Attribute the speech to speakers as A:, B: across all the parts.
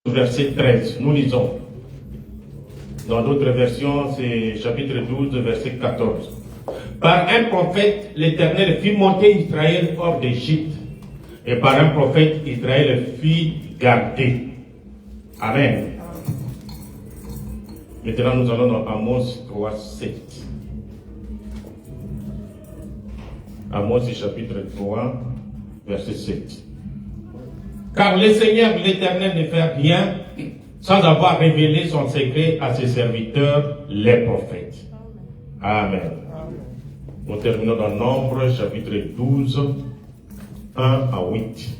A: verset 13. Nous lisons. Dans d'autres versions, c'est chapitre 12, verset 14. Par un prophète, l'Éternel fit monter Israël hors d'Égypte. Et par un prophète, Israël fit garder. Amen. Maintenant, nous allons dans Amos 3, 7. Amos chapitre 3, verset 7. Car le Seigneur, l'Éternel, ne fait rien sans avoir révélé son secret à ses serviteurs, les prophètes. Amen. Nous terminons dans Nombre, chapitre 12, 1 à 8.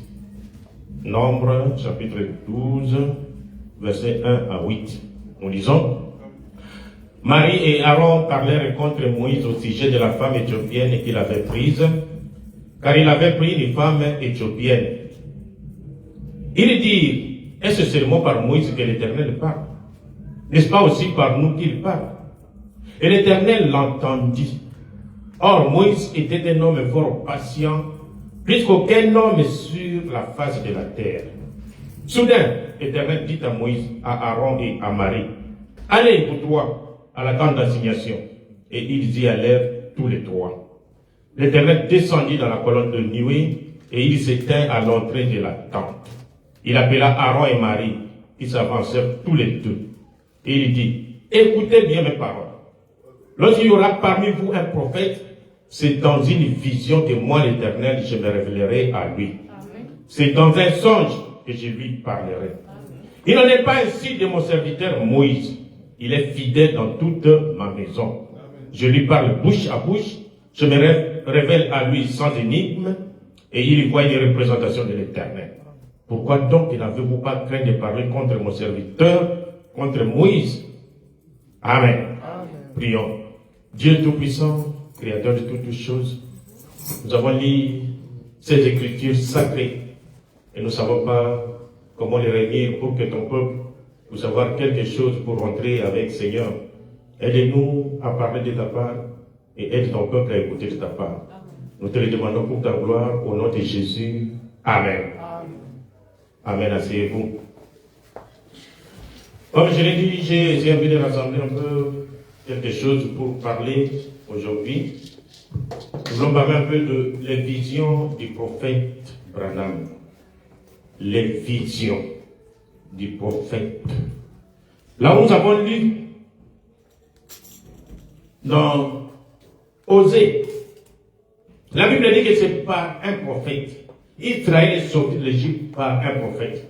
A: Nombre, chapitre 12, verset 1 à 8. Nous lisons. Marie et Aaron parlèrent contre Moïse au sujet de la femme éthiopienne qu'il avait prise, car il avait pris une femme éthiopienne. Ils dirent, est-ce seulement par Moïse que l'Éternel parle? N'est-ce pas aussi par nous qu'il parle? Et l'Éternel l'entendit. Or, Moïse était un homme fort patient, plus qu'aucun homme sur la face de la terre. Soudain, l'Éternel dit à Moïse, à Aaron et à Marie, allez, vous trois, à la tente d'assignation. Et ils y allèrent tous les trois. L'Éternel descendit dans la colonne de nuée, et il s'éteint à l'entrée de la tente. Il appela Aaron et Marie, qui s'avancèrent tous les deux. Et il dit, écoutez bien mes paroles. Lorsqu'il y aura parmi vous un prophète, c'est dans une vision que moi, l'Éternel, je me révélerai à lui. C'est dans un songe que je lui parlerai. Il n'en est pas ainsi de mon serviteur Moïse. Il est fidèle dans toute ma maison. Je lui parle bouche à bouche. Je me révèle à lui sans énigme. Et il y voit une représentation de l'Éternel. Pourquoi donc n'avez-vous pas craint de parler contre mon serviteur, contre Moïse? Amen. Amen. Prions. Dieu Tout-Puissant, Créateur de toutes choses, nous avons lu ces écritures sacrées et nous ne savons pas comment les réunir pour que ton peuple puisse avoir quelque chose pour rentrer avec Seigneur. Aide-nous à parler de ta part et aide ton peuple à écouter de ta part. Nous te le demandons pour ta gloire au nom de Jésus. Amen. Amen, asseyez-vous. Comme je l'ai dit, j'ai envie de rassembler un peu quelque chose pour parler aujourd'hui. Nous allons parler un peu de les visions du prophète Branham. Les visions du prophète. Là où nous avons lu dans Osée, la Bible dit que c'est par un prophète. Israël est sorti de l'Égypte par un prophète.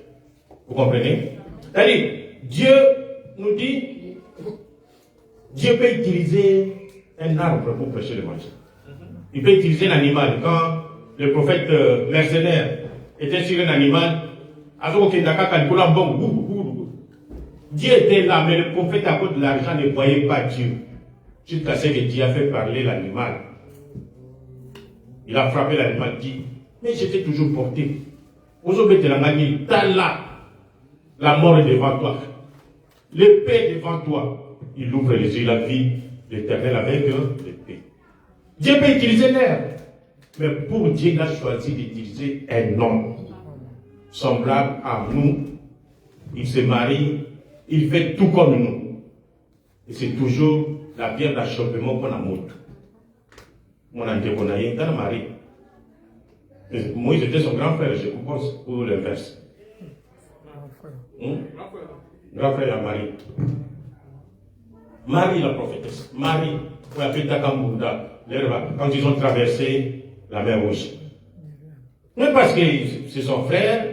A: Vous comprenez? C'est-à-dire, Dieu nous dit, Dieu peut utiliser un arbre pour prêcher l'évangile. Il peut utiliser un animal. Quand le prophète mercenaire était sur un animal, Dieu était là, mais le prophète, à cause de l'argent, ne voyait pas Dieu. Jusqu'à ce que Dieu a fait parler l'animal. Il a frappé l'animal, dit, mais j'étais toujours porté. Aujourd'hui, la mort est devant toi. L'épée est devant toi. Il ouvre les yeux, il a vu l'Éternel avec l'épée. Dieu peut utiliser l'air. Mais pour Dieu, il a choisi d'utiliser un homme semblable à nous. Il se marie, il fait tout comme nous. Et c'est toujours la pierre d'achoppement qu'on a monté. Mon antéconaïen, dans la Marie. Moïse était son grand frère, je pense, pour l'inverse. Grand frère à Marie. Marie la prophétesse. Marie, on appelle Takambunda, quand ils ont traversé la mer Rouge. Mais parce que c'est son frère,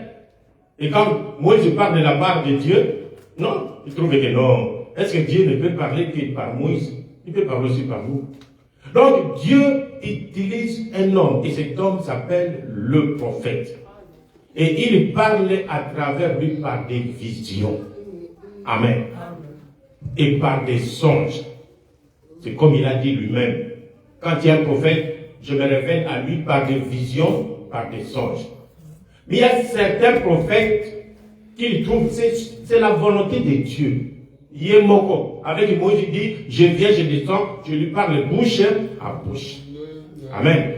A: et quand Moïse parle de la part de Dieu, non, il trouve que non. Est-ce que Dieu ne peut parler que par Moïse? Il peut parler aussi par nous. Donc Dieu utilise un homme, et cet homme s'appelle le prophète. Et il parle à travers lui par des visions. Amen. Et par des songes. C'est comme il a dit lui-même. Quand il y a un prophète, je me révèle à lui par des visions, par des songes. Mais il y a certains prophètes qu'il trouve, c'est la volonté de Dieu. Yemoko. Avec Moïse, il dit, je viens, je descends, je lui parle bouche à bouche. Amen.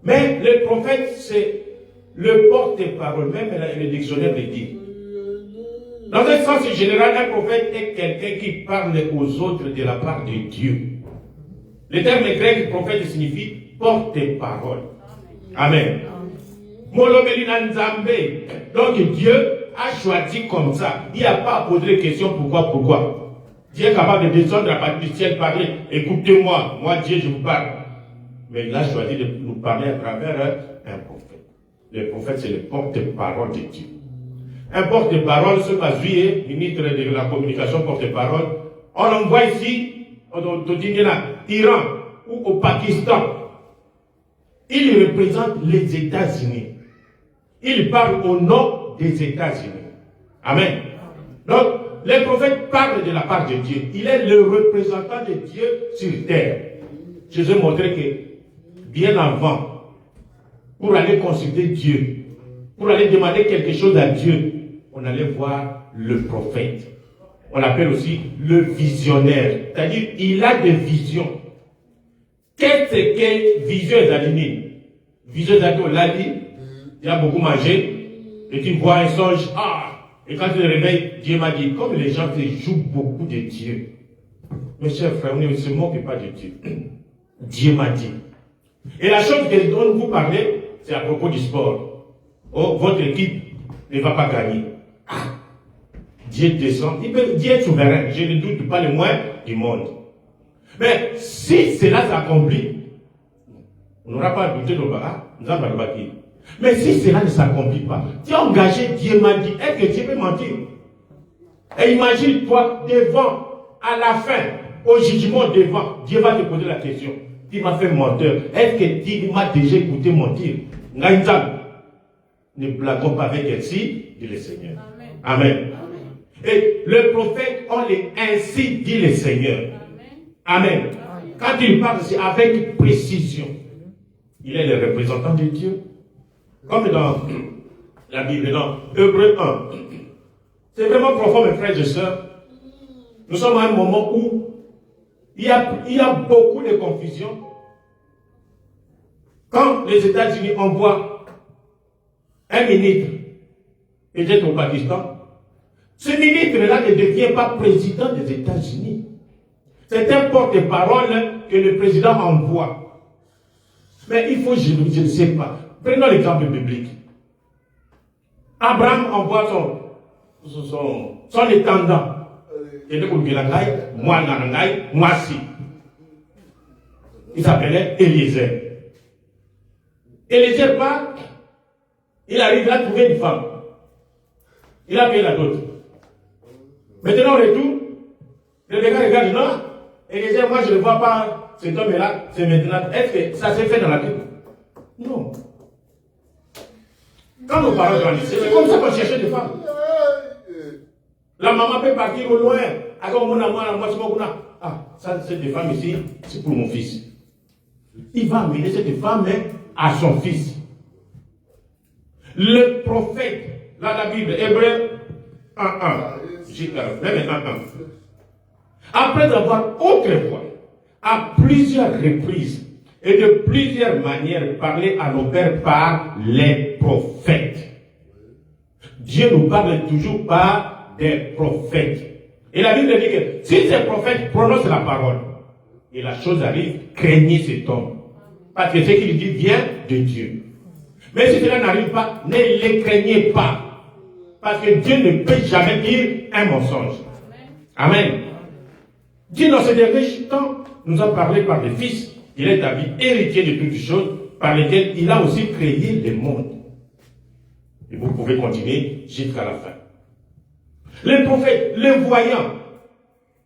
A: Mais le prophète, c'est le porte-parole. Même le dictionnaire le dit. Dans un sens général, un prophète est quelqu'un qui parle aux autres de la part de Dieu. Le terme grec prophète signifie porte-parole. Amen. Donc Dieu a choisi comme ça. Il n'y a pas à poser de questions pourquoi. Dieu est capable de descendre à partir du ciel, parler. Écoutez-moi, moi Dieu je vous parle. Mais il a choisi de nous parler à travers un prophète. Le prophète c'est le porte-parole de Dieu. Un porte-parole, ce Bazuye, ministre de la communication porte-parole, on envoie ici, au Iran ou au Pakistan. Il représente les États-Unis. Il parle au nom des États-Unis. Amen. Donc, les prophètes parlent de la part de Dieu. Il est le représentant de Dieu sur terre. Je vous ai montré que, bien avant, pour aller consulter Dieu, pour aller demander quelque chose à Dieu, on allait voir le prophète. On l'appelle aussi le visionnaire. C'est-à-dire, il a des visions. Qu'est-ce que vision examinée? Vision examinée, on l'a dit, il a beaucoup mangé, et tu vois un songe, et quand tu te réveilles, Dieu m'a dit, comme les gens se jouent beaucoup de Dieu. Mes chers frères, on ne se moque pas de Dieu. Dieu m'a dit. Et la chose dont vous parlez, c'est à propos du sport. Oh, votre équipe ne va pas gagner. Dieu descend. Dieu est souverain. Je ne doute pas le moins du monde. Mais si cela s'accomplit, on n'aura pas à douter de nous allons pas le. Mais si cela ne s'accomplit pas, tu as engagé Dieu m'a dit, est-ce que Dieu peut mentir? Et imagine-toi devant, à la fin, au jugement devant, Dieu va te poser la question. Tu m'as fait menteur. Est-ce que Dieu m'a déjà écouté mentir? Ne blaguons pas avec ainsi, dit le Seigneur. Amen. Amen. Et le prophète, on est ainsi, dit le Seigneur. Amen. Amen. Quand il parle, c'est avec précision. Il est le représentant de Dieu. Comme dans la Bible, dans Hébreux 1. C'est vraiment profond, mes frères et sœurs. Nous sommes à un moment où il y a beaucoup de confusion. Quand les États-Unis envoient un ministre, peut-être au Pakistan, ce ministre-là ne devient pas président des États-Unis. C'est un porte-parole que le président envoie. Mais il faut, je ne sais pas. Prenons l'exemple biblique. Abraham envoie son étendant. Il s'appelait Eliezer. Eliezer part, il arrive à trouver une femme. Il a payé la dot. Maintenant, au retour, le gars regarde, non, Eliezer, moi je ne vois pas cet homme-là, c'est maintenant. Est-ce que ça s'est fait dans la Bible? Non. Quand nos parents grandissaient, c'est comme ça qu'on cherchait des femmes. La maman peut partir au loin. Ça, c'est des femmes ici, c'est pour mon fils. Il va amener cette femme à son fils. Le prophète, là, la Bible, Hébreux 1:1. Même 1:1. Après avoir autrefois, à plusieurs reprises, et de plusieurs manières parler à nos pères par les prophètes. Dieu nous parle toujours par des prophètes. Et la Bible dit que si ces prophètes prononcent la parole, et la chose arrive, craignez cet homme. Parce que ce qu'il dit vient de Dieu. Mais si cela n'arrive pas, ne les craignez pas. Parce que Dieu ne peut jamais dire un mensonge. Amen. Dieu dans ces derniers temps nous a parlé par des fils. Il est établi héritier de toutes choses par lesquelles il a aussi créé le monde. Et vous pouvez continuer jusqu'à la fin. Le prophète, le voyant,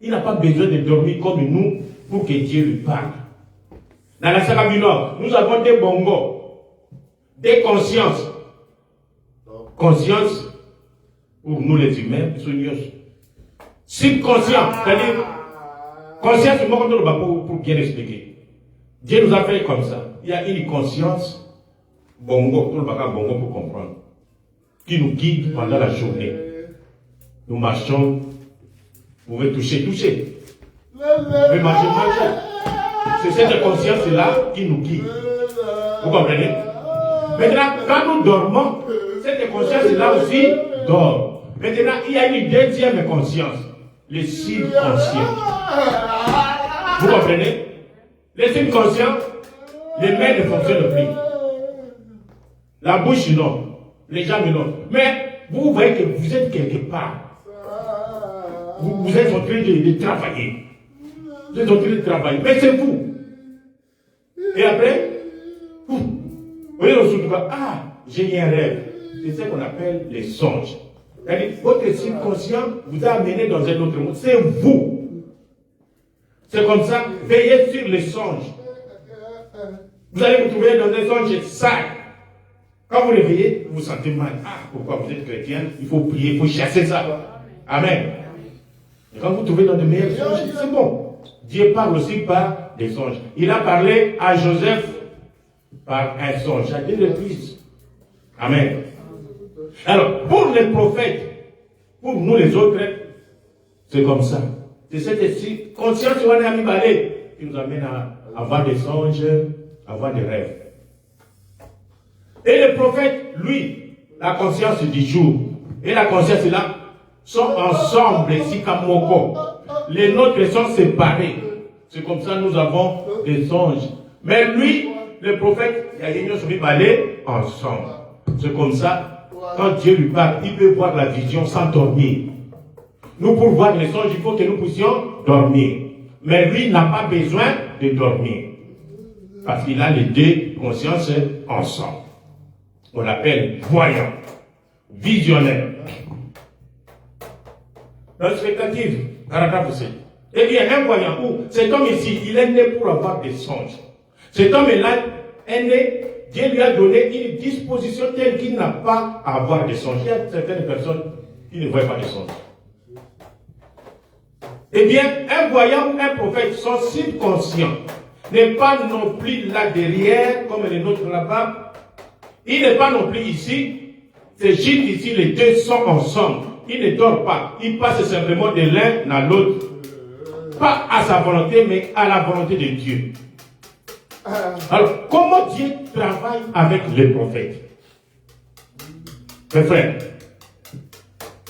A: il n'a pas besoin de dormir comme nous pour que Dieu lui parle. Dans la Sarah du Nord, nous avons des bongos, des consciences. Conscience, pour nous les humains, subconscient, c'est-à-dire, conscience, pour bien expliquer. Dieu nous a fait comme ça. Il y a une conscience, bongo, tout le bagage bongo pour comprendre, qui nous guide pendant la journée. Nous marchons, vous pouvez toucher. Vous pouvez manger. C'est cette conscience-là qui nous guide. Vous comprenez? Maintenant, quand nous dormons, cette conscience-là aussi dort. Maintenant, il y a une deuxième conscience, le subconscient. Vous comprenez? Le subconscient, les mains ne fonctionnent plus. La bouche, non. Les jambes, non. Mais vous voyez que vous êtes quelque part. Vous êtes en train de travailler. Vous êtes en train de travailler. Mais c'est vous. Et après, vous voyez au sous ah, j'ai eu un rêve. C'est ce qu'on appelle les songes. C'est-à-dire, votre subconscient vous a amené dans un autre monde. C'est vous. C'est comme ça. Veillez sur les songes. Vous allez vous trouver dans un songe sale. Quand vous réveillez, vous vous sentez mal. Ah, pourquoi vous êtes chrétien? Il faut prier, il faut chasser ça. Amen. Et quand vous trouvez dans de meilleurs songes, c'est bon. Dieu parle aussi par des songes. Il a parlé à Joseph par un songe, à 2 reprises. Amen. Alors, pour les prophètes, pour nous les autres, c'est comme ça. C'est cette conscience qui nous amène à avoir des songes, à avoir des rêves. Et le prophète, lui, la conscience du jour et la conscience là sont ensemble, ici comme Moko. Les nôtres sont séparés. C'est comme ça que nous avons des songes. Mais lui, le prophète, il y a des gens qui parler ensemble. C'est comme ça, quand Dieu lui parle, il peut voir la vision sans dormir. Nous, pour voir les songes, il faut que nous puissions dormir. Mais lui n'a pas besoin de dormir. Parce qu'il a les deux consciences ensemble. On l'appelle voyant, visionnaire. L'expectative, paragraphe 7. Eh bien, un voyant, cet homme ici, il est né pour avoir des songes. Cet homme-là est né, Dieu lui a donné une disposition telle qu'il n'a pas à avoir des songes. Il y a certaines personnes qui ne voient pas des songes. Eh bien, un voyant, un prophète, son subconscient n'est pas non plus là derrière, comme les nôtres là-bas. Il n'est pas non plus ici. C'est juste ici, les deux sont ensemble. Il ne dort pas. Il passe simplement de l'un à l'autre. Pas à sa volonté, mais à la volonté de Dieu. Alors, comment Dieu travaille avec les prophètes? Mes frères,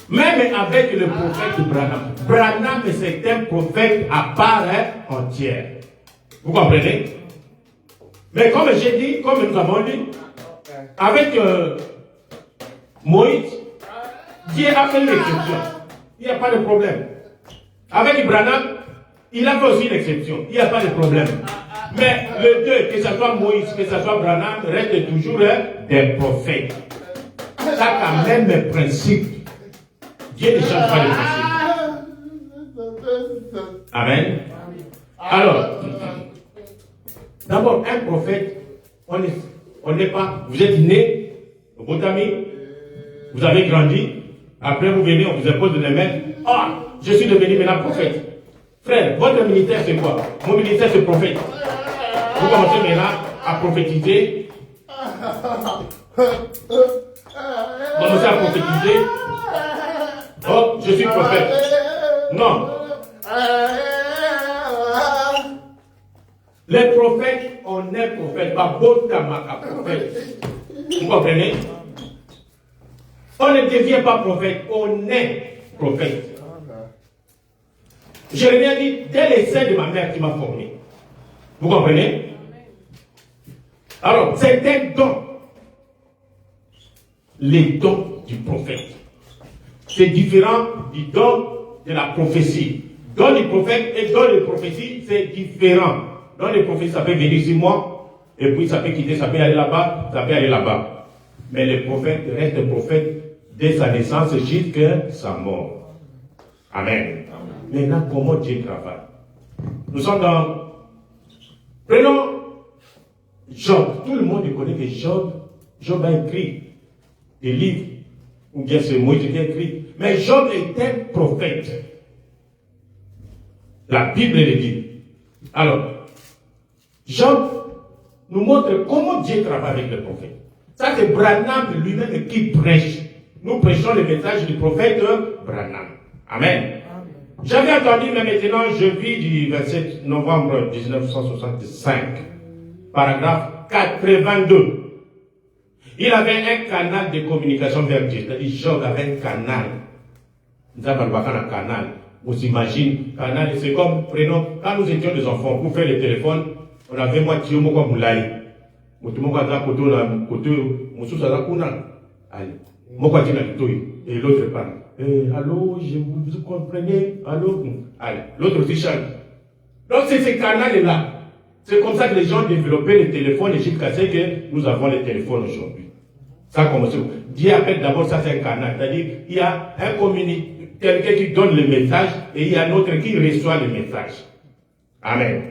A: même avec le prophète Branham. Branham, c'est un prophète à part entière. Vous comprenez? Mais comme j'ai dit, comme nous avons dit, avec Moïse, Dieu a fait une exception. Il n'y a pas de problème. Avec Branham, il a fait aussi une exception. Il n'y a pas de problème. Mais les deux, que ce soit Moïse, que ce soit Branham, restent toujours des prophètes. Ça a quand même un principe. Dieu ne change pas de principe. Amen. Alors, d'abord, un prophète, on n'est pas, vous êtes né, votre ami, vous avez grandi, après vous venez, on vous impose de les mettre. Ah, je suis devenu maintenant prophète. Frère, votre ministère c'est quoi? Mon ministère c'est prophète. Vous commencez maintenant à prophétiser. Commencez à prophétiser. Oh, je suis prophète. Non. Les prophètes, on est prophète. Pas Botamaka prophète. Vous comprenez? On ne devient pas prophète, on est prophète. Je l'ai bien dit, dès les seins de ma mère qui m'a formé. Vous comprenez? Alors, c'est un don. Les dons du prophète. C'est différent du don de la prophétie. Don du prophète et don de prophétie, c'est différent. Don de prophétie, ça peut venir 6 mois, et puis ça peut quitter, ça peut aller là-bas, ça peut aller là-bas. Mais le prophète reste prophète dès sa naissance jusqu'à sa mort. Amen. Maintenant, comment Dieu travaille? Nous sommes dans... Prenons Job. Tout le monde connaît que Job a écrit des livres, ou bien c'est Moïse qui a écrit. Mais Job est un prophète. La Bible le dit. Alors, Job nous montre comment Dieu travaille avec le prophète. Ça, c'est Branham lui-même qui prêche. Nous prêchons le message du prophète Branham. Amen. J'avais entendu, mais maintenant je vis du 27 novembre 1965, paragraphe 82. Il avait un canal de communication vers Dieu. C'est-à-dire, Job avait un canal Nous avons un canal. On s'imagine, canal, c'est comme, prenons, quand nous étions des enfants, pour faire le téléphone, on avait moi, Thio, moi, comme Moulaye. Moi, tout le monde a côté, moi, sous ça, allez. Moi, quoi, et l'autre parle. Allô, vous comprenez? Allô? Allez. L'autre aussi chante. Donc, c'est ces canaux-là. C'est comme ça que les gens ont développé les téléphones et jusqu'à ce que nous avons les téléphones aujourd'hui. Ça a commencé. Dieu appelle d'abord ça, c'est un canal. C'est-à-dire, il y a un communiqué, quelqu'un qui donne le message et il y a un autre qui reçoit le message. Amen.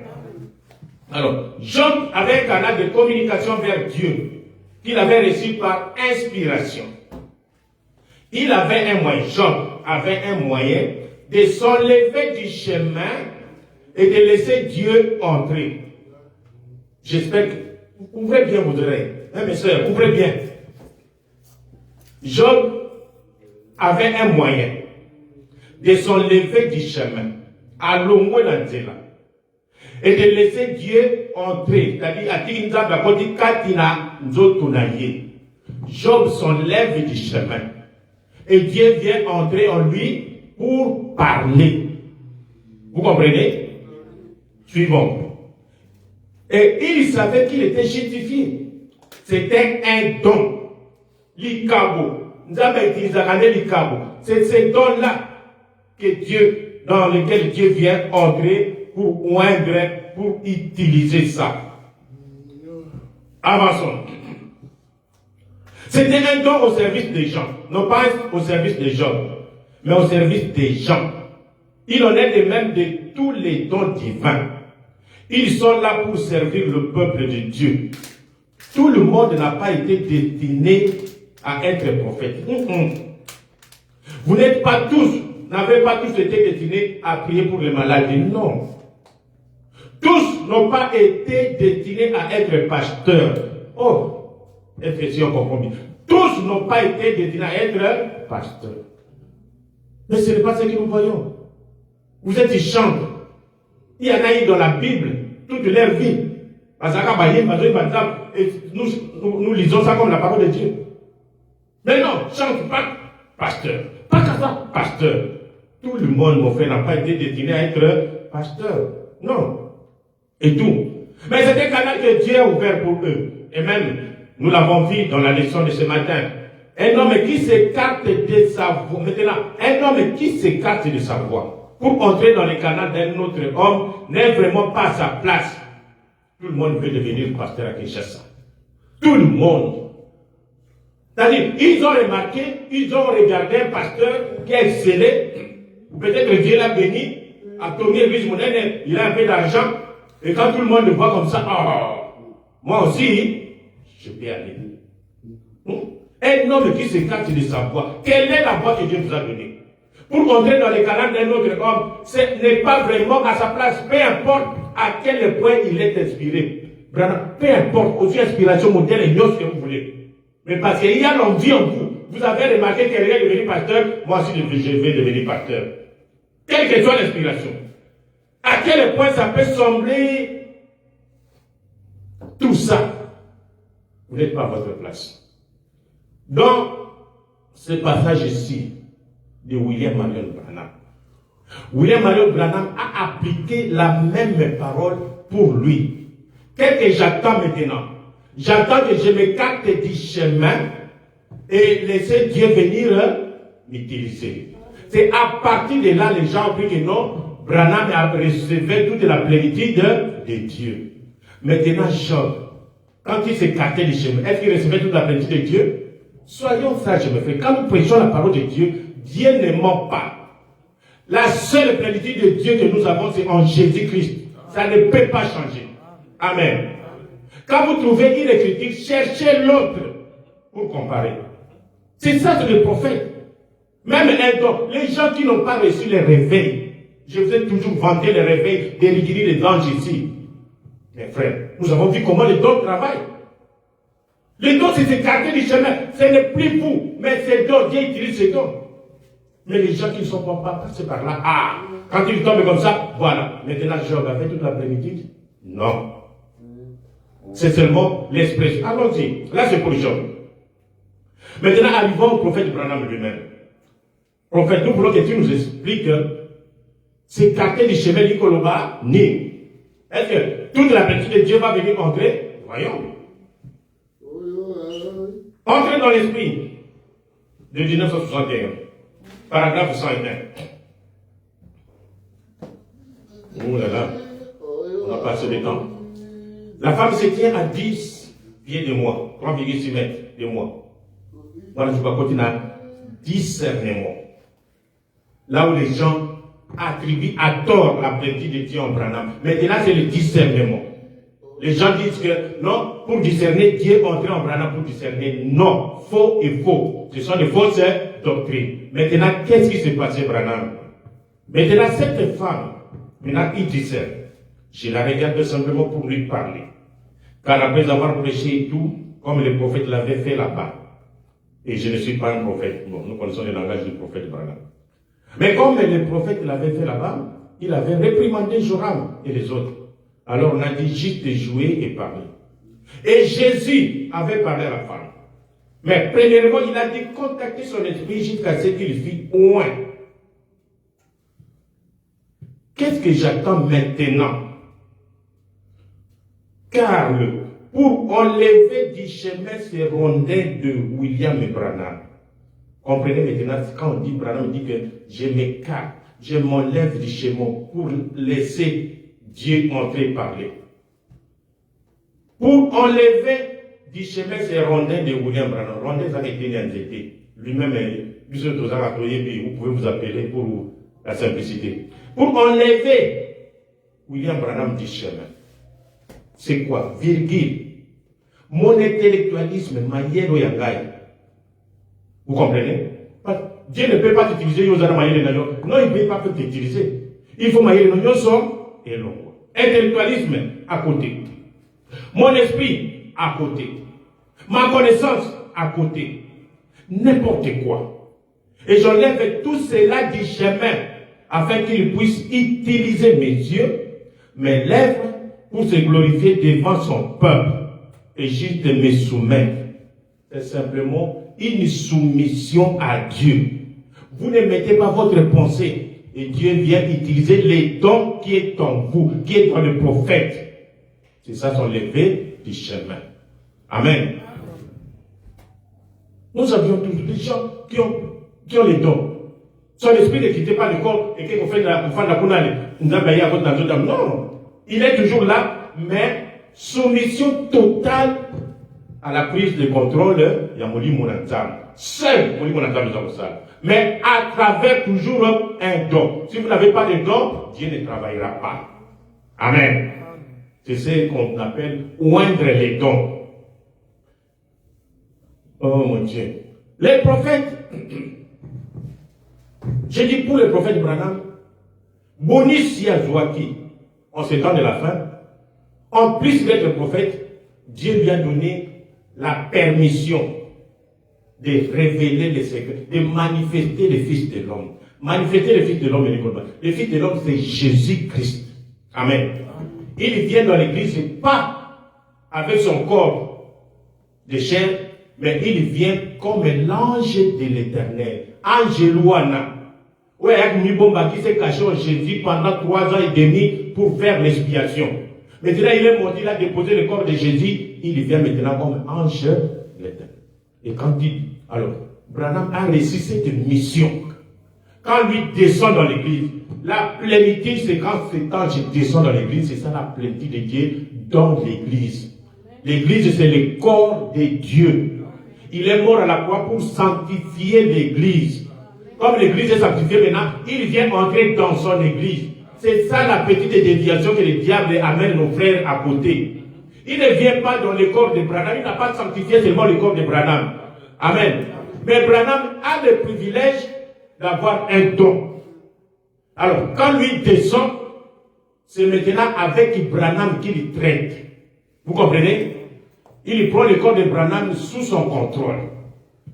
A: Alors, Job avait un canal de communication vers Dieu qu'il avait reçu par inspiration. Il avait un moyen, Job avait un moyen de s'enlever du chemin et de laisser Dieu entrer. J'espère que vous ouvrez bien vos oreilles. Mes soeurs, ouvrez bien. Job avait un moyen de s'enlever du chemin à l'ombre d'Anzela et de laisser Dieu entrer. C'est-à-dire, Job s'enlève du chemin et Dieu vient entrer en lui pour parler. Vous comprenez? Suivons. Et il savait qu'il était justifié. C'était un don. L'ikabo. C'est ce don-là que Dieu, dans lequel Dieu vient entrer pour oindre, pour utiliser ça. Avançons. C'était un don au service des gens. Non pas au service des gens, mais au service des gens. Il en est de même de tous les dons divins. Ils sont là pour servir le peuple de Dieu. Tout le monde n'a pas été destiné à être prophète. Vous n'êtes pas tous, n'avez pas tous été destinés à prier pour les malades. Non. Tous n'ont pas été destinés à être pasteurs. Oh, Ephésiens comprend bien. Tous n'ont pas été destinés à être pasteurs. Mais ce n'est pas ce que nous voyons. Vous êtes des chantres. Il y en a eu dans la Bible toute leur vie. Nous lisons ça comme la parole de Dieu. Mais non, chante pas pasteur. Pas qu'à ça, pasteur. Tout le monde, mon frère, n'a pas été destiné à être pasteur. Non. Et tout. Mais c'est un canal que Dieu a ouvert pour eux. Et même, nous l'avons vu dans la leçon de ce matin. Un homme qui s'écarte de sa voix. Maintenant, un homme qui s'écarte de sa voix pour entrer dans le canal d'un autre homme n'est vraiment pas à sa place. Tout le monde veut devenir pasteur à Kinshasa. Tout le monde. C'est-à-dire, ils ont remarqué, ils ont regardé un pasteur qui a excellé. Peut-être que Dieu l'a béni. À Tommy Église Monnaie, il a un peu d'argent. Et quand tout le monde le voit comme ça, oh, moi aussi, je vais aller. Un homme qui s'écarte de sa voix. Quelle est la voix que Dieu vous a donnée? Pour entrer dans les canaux d'un autre homme, ce n'est pas vraiment à sa place. Peu importe à quel point il est inspiré. Peu importe, aussi inspiration moderne et ce que vous voulez. Mais parce qu'il y a l'envie en vous. Vous avez remarqué que quelqu'un est devenu pasteur, moi aussi je vais devenir pasteur. Quelle que soit l'inspiration. À quel point ça peut sembler tout ça. Vous n'êtes pas à votre place. Dans ce passage ici de William Marion Branham, William Marion Branham a appliqué la même parole pour lui. Qu'est-ce que j'attends maintenant? J'attends que je m'écarte du chemin et laisser Dieu venir m'utiliser. C'est à partir de là, les gens ont pris que non, Branham a reçu toute la plénitude de Dieu. Maintenant, Job, quand il s'écartait du chemin, est-ce qu'il recevait toute la plénitude de Dieu? Soyons sages, mes frères. Quand nous prêchons la parole de Dieu, Dieu ne ment pas. La seule plénitude de Dieu que nous avons, c'est en Jésus-Christ. Ça ne peut pas changer. Amen. Quand vous trouvez une critique, cherchez l'autre pour comparer. C'est ça, c'est le prophète. Même un don. Les gens qui n'ont pas reçu les réveils, je vous ai toujours vanté les réveils des rigidités des anges ici. Mes frères, nous avons vu comment les dons travaillent. Les dons, c'est s'écarter du chemin. Ce n'est plus vous, mais c'est dons. Dieu utilise ces dons. Mais les gens qui ne sont pas passés par là, quand ils tombent comme ça, voilà. Maintenant, Job avait toute la plénitude? Non. C'est seulement l'expression. Allons-y. Là, c'est pour Job. Maintenant, arrivons au prophète Branham lui-même. Prophète, nous voulons que tu nous expliques s'écarter du chemin du Koloba, ni. Est-ce que toute la plénitude de Dieu va venir entrer? Voyons. Entrer dans l'esprit de 1961, paragraphe 101. Oh là là, on a passé le temps. La femme se tient à 10 pieds de moi, 3,6 mètres de moi. Voilà, je vais continuer à discernement. Là où les gens attribuent à tort la plénitude de Dieu en Branham. Maintenant, c'est le discernement. Les gens disent que non, pour discerner, Dieu est entré en Branham pour discerner. Non, faux et faux. Ce sont des fausses doctrines. Maintenant, qu'est-ce qui s'est passé, Branham? Maintenant, cette femme, maintenant, il discerne. Je la regarde simplement pour lui parler. Car après avoir prêché et tout, comme le prophète l'avait fait là-bas, et je ne suis pas un prophète, bon, nous connaissons le langage du prophète Branham. Mais comme le prophète l'avait fait là-bas, il avait réprimandé Joram et les autres. Alors on a dit juste de jouer et parler. Et Jésus avait parlé à la femme. Mais premièrement, il a dit contacter son esprit jusqu'à ce qu'il fît au moins. Qu'est-ce que j'attends maintenant? Car pour enlever du chemin ces rondins de William Branham. Comprenez maintenant, quand on dit Branham, on dit que je m'écarte, je m'enlève du chemin pour laisser Dieu entrer parler. Pour enlever du chemin ces rondins de William Branham. Rondins, ça a été été. Lui-même, vous pouvez vous appeler pour la simplicité. Pour enlever William Branham du chemin. C'est quoi? Virgule. Mon intellectualisme, maïero yangai. Vous comprenez? Dieu ne peut pas t'utiliser, non, il ne peut pas t'utiliser. Il faut maïero et l'on. Intellectualisme à côté. Mon esprit à côté. Ma connaissance à côté. N'importe quoi. Et j'enlève tout cela du chemin afin qu'il puisse utiliser mes yeux, mes lèvres, pour se glorifier devant son peuple et juste me soumettre. C'est simplement une soumission à Dieu. Vous ne mettez pas votre pensée et Dieu vient utiliser les dons qui est en vous, qui est dans le prophète. C'est ça son levé du chemin. Amen. Nous avions tous des gens qui ont les dons. Son esprit ne quittait pas le corps et qu'on fait la kunale. Non. Il est toujours là, mais soumission totale à la prise de contrôle, il y a Moli Monantam. Seul Moli Monantam nous ça. Mais à travers toujours un don. Si vous n'avez pas de don, Dieu ne travaillera pas. Amen. C'est ce qu'on appelle oindre les dons. Oh mon Dieu. Les prophètes, j'ai dit pour les prophètes Branham, Bonis Yazouaki, en ces temps de la fin, en plus d'être prophète, Dieu lui a donné la permission de révéler les secrets, de manifester le Fils de l'homme. Manifester le Fils de l'homme, le Fils de l'homme, c'est Jésus-Christ. Amen. Il vient dans l'église, pas avec son corps de chair, mais il vient comme l'ange de l'éternel. Angelouana. Oui, Mibomba qui s'est caché en Jésus pendant 3 ans et demi pour faire l'expiation. Maintenant, il est monté, il a déposé le corps de Jésus, il vient maintenant comme ange de l'éternel. Et quand il... Alors, Branham a réussi cette mission. Quand lui descend dans l'église, la plénitude, c'est quand cet ange descend dans l'église, c'est ça la plénitude de Dieu dans l'église. L'église, c'est le corps de Dieu. Il est mort à la croix pour sanctifier l'église. Comme l'église est sanctifiée maintenant, il vient entrer dans son église. C'est ça la petite déviation que le diable amène nos frères à côté. Il ne vient pas dans le corps de Branham, il n'a pas sanctifié seulement le corps de Branham. Amen. Mais Branham a le privilège d'avoir un don. Alors, quand lui descend, c'est maintenant avec Branham qu'il traite. Vous comprenez? Il prend le corps de Branham sous son contrôle.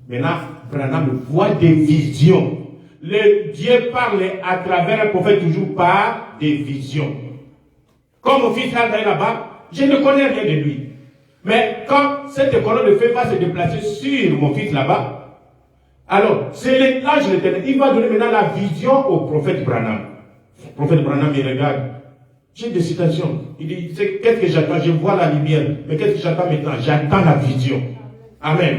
A: Maintenant, Branham voit des visions. Le Dieu parle à travers un prophète toujours par des visions. Comme mon fils là là-bas, je ne connais rien de lui. Mais quand cette colonne de feu va se déplacer sur mon fils là-bas, Alors, c'est l'ange de l'Éternel. Il va donner maintenant la vision au prophète Branham. Le prophète Branham, il regarde. J'ai des citations. Il dit, qu'est-ce que j'attends? Je vois la lumière. Mais qu'est-ce que j'attends maintenant? J'attends la vision. Amen.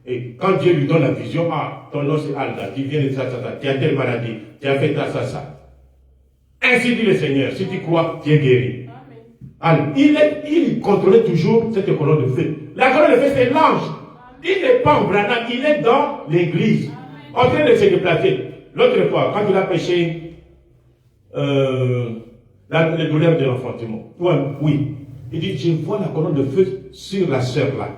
A: Et quand Dieu lui donne la vision, ah, ton nom c'est Alda, tu viens de ça, tu as telle maladie, tu as fait ça. Ainsi dit le Seigneur, si tu crois, tu es guéri. Alors, il contrôlait toujours cette colonne de feu. La colonne de feu, c'est l'ange. Il n'est pas en Branham, il est dans l'église, en train de se déplacer. L'autre fois, quand il a prêché les douleurs de l'enfantement, oui, il dit, je vois la colonne de feu sur la sœur là.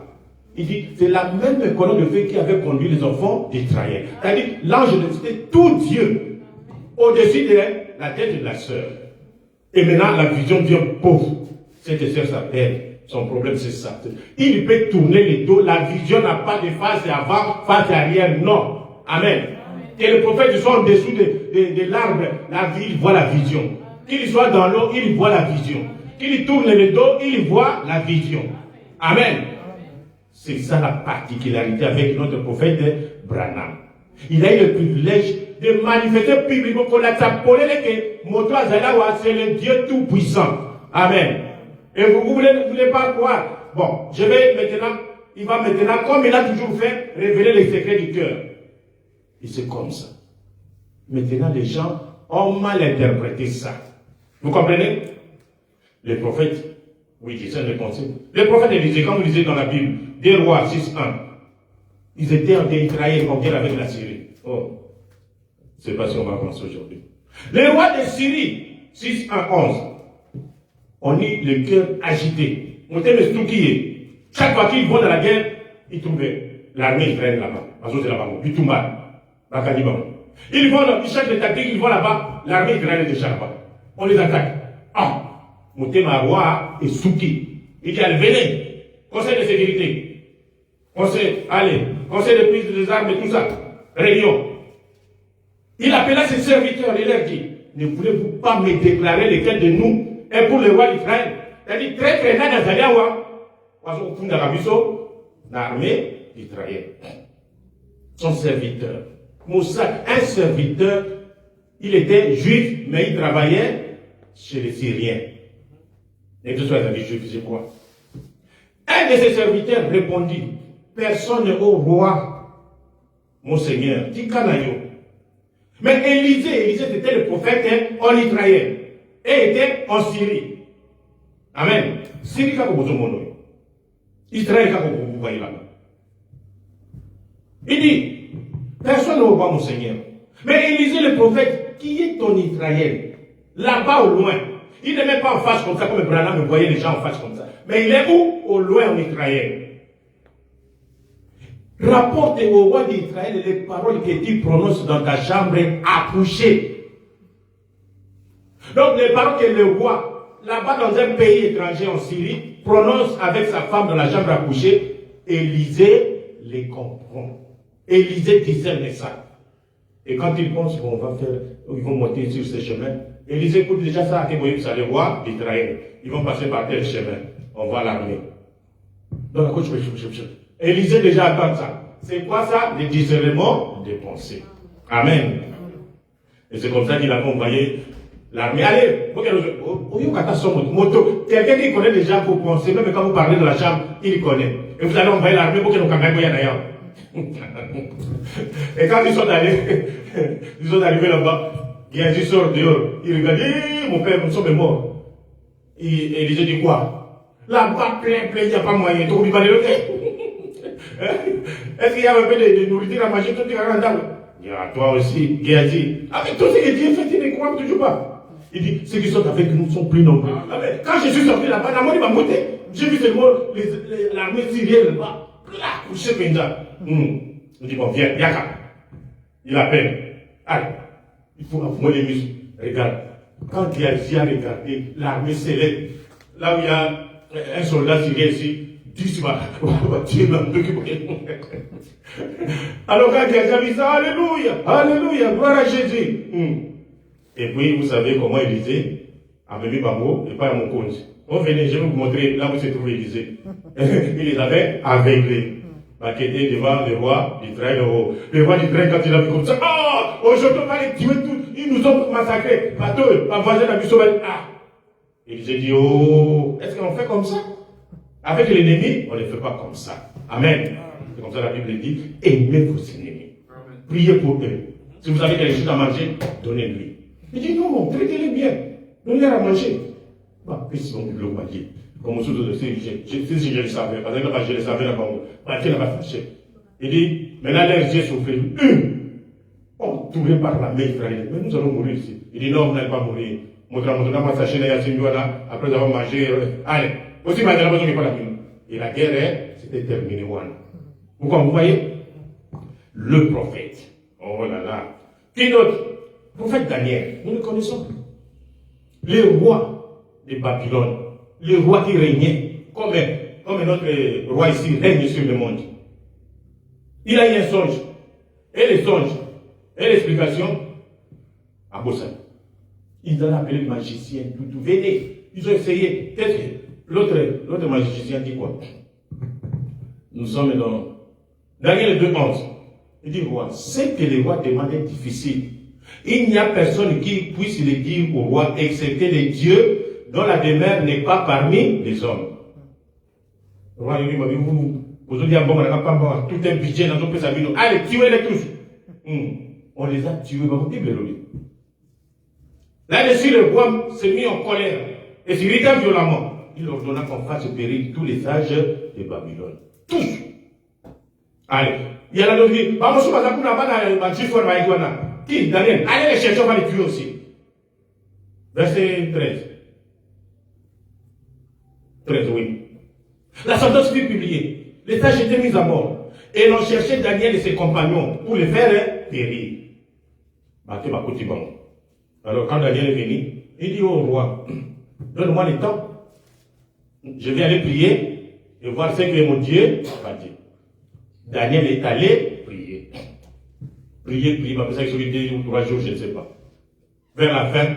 A: Il dit, c'est la même colonne de feu qui avait conduit les enfants d'Israël. C'est-à-dire, l'ange c'était tout Dieu au-dessus de la tête de la sœur. Et maintenant, la vision vient pauvre. Cette sœur s'appelle. Son problème, c'est ça. Il peut tourner les dos. La vision n'a pas de face avant, face arrière. Non. Amen. Et le prophète soit en dessous de l'arbre, il voit la vision. Qu'il soit dans l'eau, il voit la vision. Qu'il tourne le dos, il voit la vision. Amen. C'est ça la particularité avec notre prophète Branham. Il a eu le privilège de manifester publiquement pour la tapolée que Moto Azalawa, c'est le Dieu tout-puissant. Amen. Et vous ne voulez pas croire. Bon, il va maintenant, comme il a toujours fait, révéler les secrets du cœur. Et c'est comme ça. Maintenant, les gens ont mal interprété ça. Vous comprenez? Les prophètes, oui, ils sont des conseils. Les prophètes Élisée, comme vous lisez dans la Bible, des rois 6-1, ils étaient en Israël en guerre avec la Syrie. Oh, je ne sais pas si on va avancer aujourd'hui. Les rois de Syrie, 6-1-11, on est le cœur agité. On était le Stoukier. Chaque fois qu'ils vont dans la guerre, ils trouvent l'armée israélienne là-bas. Parce que c'est là-bas, du Toumba, ils vont, ils cherchent des tactiques, ils vont là-bas, l'armée israélienne est déjà là-bas. On les attaque. Ah, Moutema roi et Souki. Il dit, allez, venez. Conseil de sécurité. Conseil de prise des armes et tout ça. Réunion. Il appela ses serviteurs, il leur dit, ne voulez-vous pas me déclarer lequel de nous est pour le roi d'Israël? C'est-à-dire, très très bien dans Zaliawa. Parce qu'on fonde l'armée d'Israël. Son serviteur. Moussa, un serviteur, il était juif, mais il travaillait chez les Syriens. Et que ce soit des juifs, c'est quoi? Un de ses serviteurs répondit, personne au roi, mon Seigneur, dit Canaillot. Mais Élisée c'était le prophète en Israël, et était en Syrie. Amen. Syrie, quand vous avez Israël, quand vous voyez là. Il dit, personne au roi, mon Seigneur. Mais Élisée le prophète, qui est en Israël, là-bas au loin. Il n'est même pas en face comme ça, comme Branham me voyait les gens en face comme ça. Mais il est où? Au loin en Israël. Rapporte au roi d'Israël les paroles que tu prononces dans ta chambre à coucher. Donc les paroles que le roi, là-bas dans un pays étranger en Syrie, prononce avec sa femme dans la chambre à coucher, Élisée les comprend. Élisée discerne ça. Et quand ils pensent qu'on va faire, ils vont monter sur ce chemin, Élisée écoute déjà ça, c'est le roi d'Israël. Ils vont passer par tel chemin. On va l'armer. Donc, Élisée déjà attend ça. C'est quoi ça? Le discernement des pensées. Amen. Et c'est comme ça qu'il a envoyé l'armée. Allez, quelqu'un qui connaît déjà vos pensées, même quand vous parlez de la chambre, il connaît. Et vous allez envoyer l'armée pour que nous cambions d'ailleurs. Et quand ils sont arrivés là-bas, Géasi sort dehors, il regarde, mon père, nous sommes morts. Et Élisée dit quoi? Là-bas, plein, il n'y a pas moyen. Donc, il va le Est-ce qu'il y a un peu de nourriture à manger? Tout est rentable. Il dit, à toi aussi, Géasi. Avec tout ce que Dieu fait, il ne croit toujours pas. Il dit, ceux qui sont avec nous sont plus nombreux. Quand je suis sorti là-bas, la mort va monter. J'ai vu seulement l'armée syrienne là-bas. Là, couché maintenant. Il dit, bon, viens, Yaka. Il appelle. Allez. Il faut avoir les muscles. Regarde, quand il y a regardé l'armée célèbre, là où il y a un soldat syrien ici, 10 va tuer l'homme. Alors quand il a vu ça, alléluia, alléluia, gloire à Jésus. Et puis, vous savez comment Élisée a venu Bango et pas à mon compte. On venait, je vais vous montrer là où se trouve Élisée. Il les avait aveuglés. qui était devant le roi du train. Le roi du train, quand il a vu comme ça, ah, aujourd'hui on va les tuer tous, ils nous ont massacrés. Bateau, ma voisine a vu sauver. Ah. Il s'est dit, oh, est-ce qu'on fait comme ça? Avec l'ennemi, on ne les fait pas comme ça. Amen. C'est comme ça la Bible dit, aimez vos ennemis. Priez pour eux. Si vous avez quelque chose à manger, donnez-lui. Il dit, non, traitez-les bien. Donnez-leur à manger. Bah, puis si on peut le manger. Comme si je le savais, par exemple, je le savais là-bas, Dieu n'a pas fâché. Il dit, maintenant leurs yeux sont faits. On tourné par la main Israël. Mais nous allons mourir ici. Il dit, non, vous n'allez pas mourir. Après avoir mangé, allez. Aussi, ma la maison n'est pas la mienne. Et la guerre, c'était terminé. Vous voyez? Le prophète. Oh là là. Qui d'autre? Prophète Daniel. Nous le connaissons. Le roi de Babylone. Le roi qui régnait. Comme notre roi ici règne sur le monde. Il a eu un songe. Et les songes. Et l'explication. À Bossan. Ils ont appelé le magicien. Tout. Venez. Ils ont essayé. Peut-être l'autre magicien dit quoi? Nous sommes dans Daniel 2:11. Il dit, roi, c'est que le roi demande est difficile. Il n'y a personne qui puisse le dire au roi, excepté les dieux dont la demeure n'est pas parmi les hommes. Le roi, il dit, vous avez tout un budget dans notre pays. Allez, tuez-les tous. On les a tués. Là-dessus, le roi s'est mis en colère et s'irrita violemment. Il ordonna qu'on fasse périr tous les sages de Babylone. Tous. Allez. Il y a la logique. Qui, Daniel, allez les chercher, on va les tuer aussi. Verset 13. 13, oui. La sentence fut publiée. Les sages étaient mis à mort. Et l'on cherchait Daniel et ses compagnons pour les faire périr. Alors quand Daniel est venu, il dit au roi, donne-moi le temps. Je vais aller prier et voir ce que mon Dieu va dire. Daniel est allé prier. Prier, parce que ça 2 ou 3 jours, je ne sais pas. Vers la fin,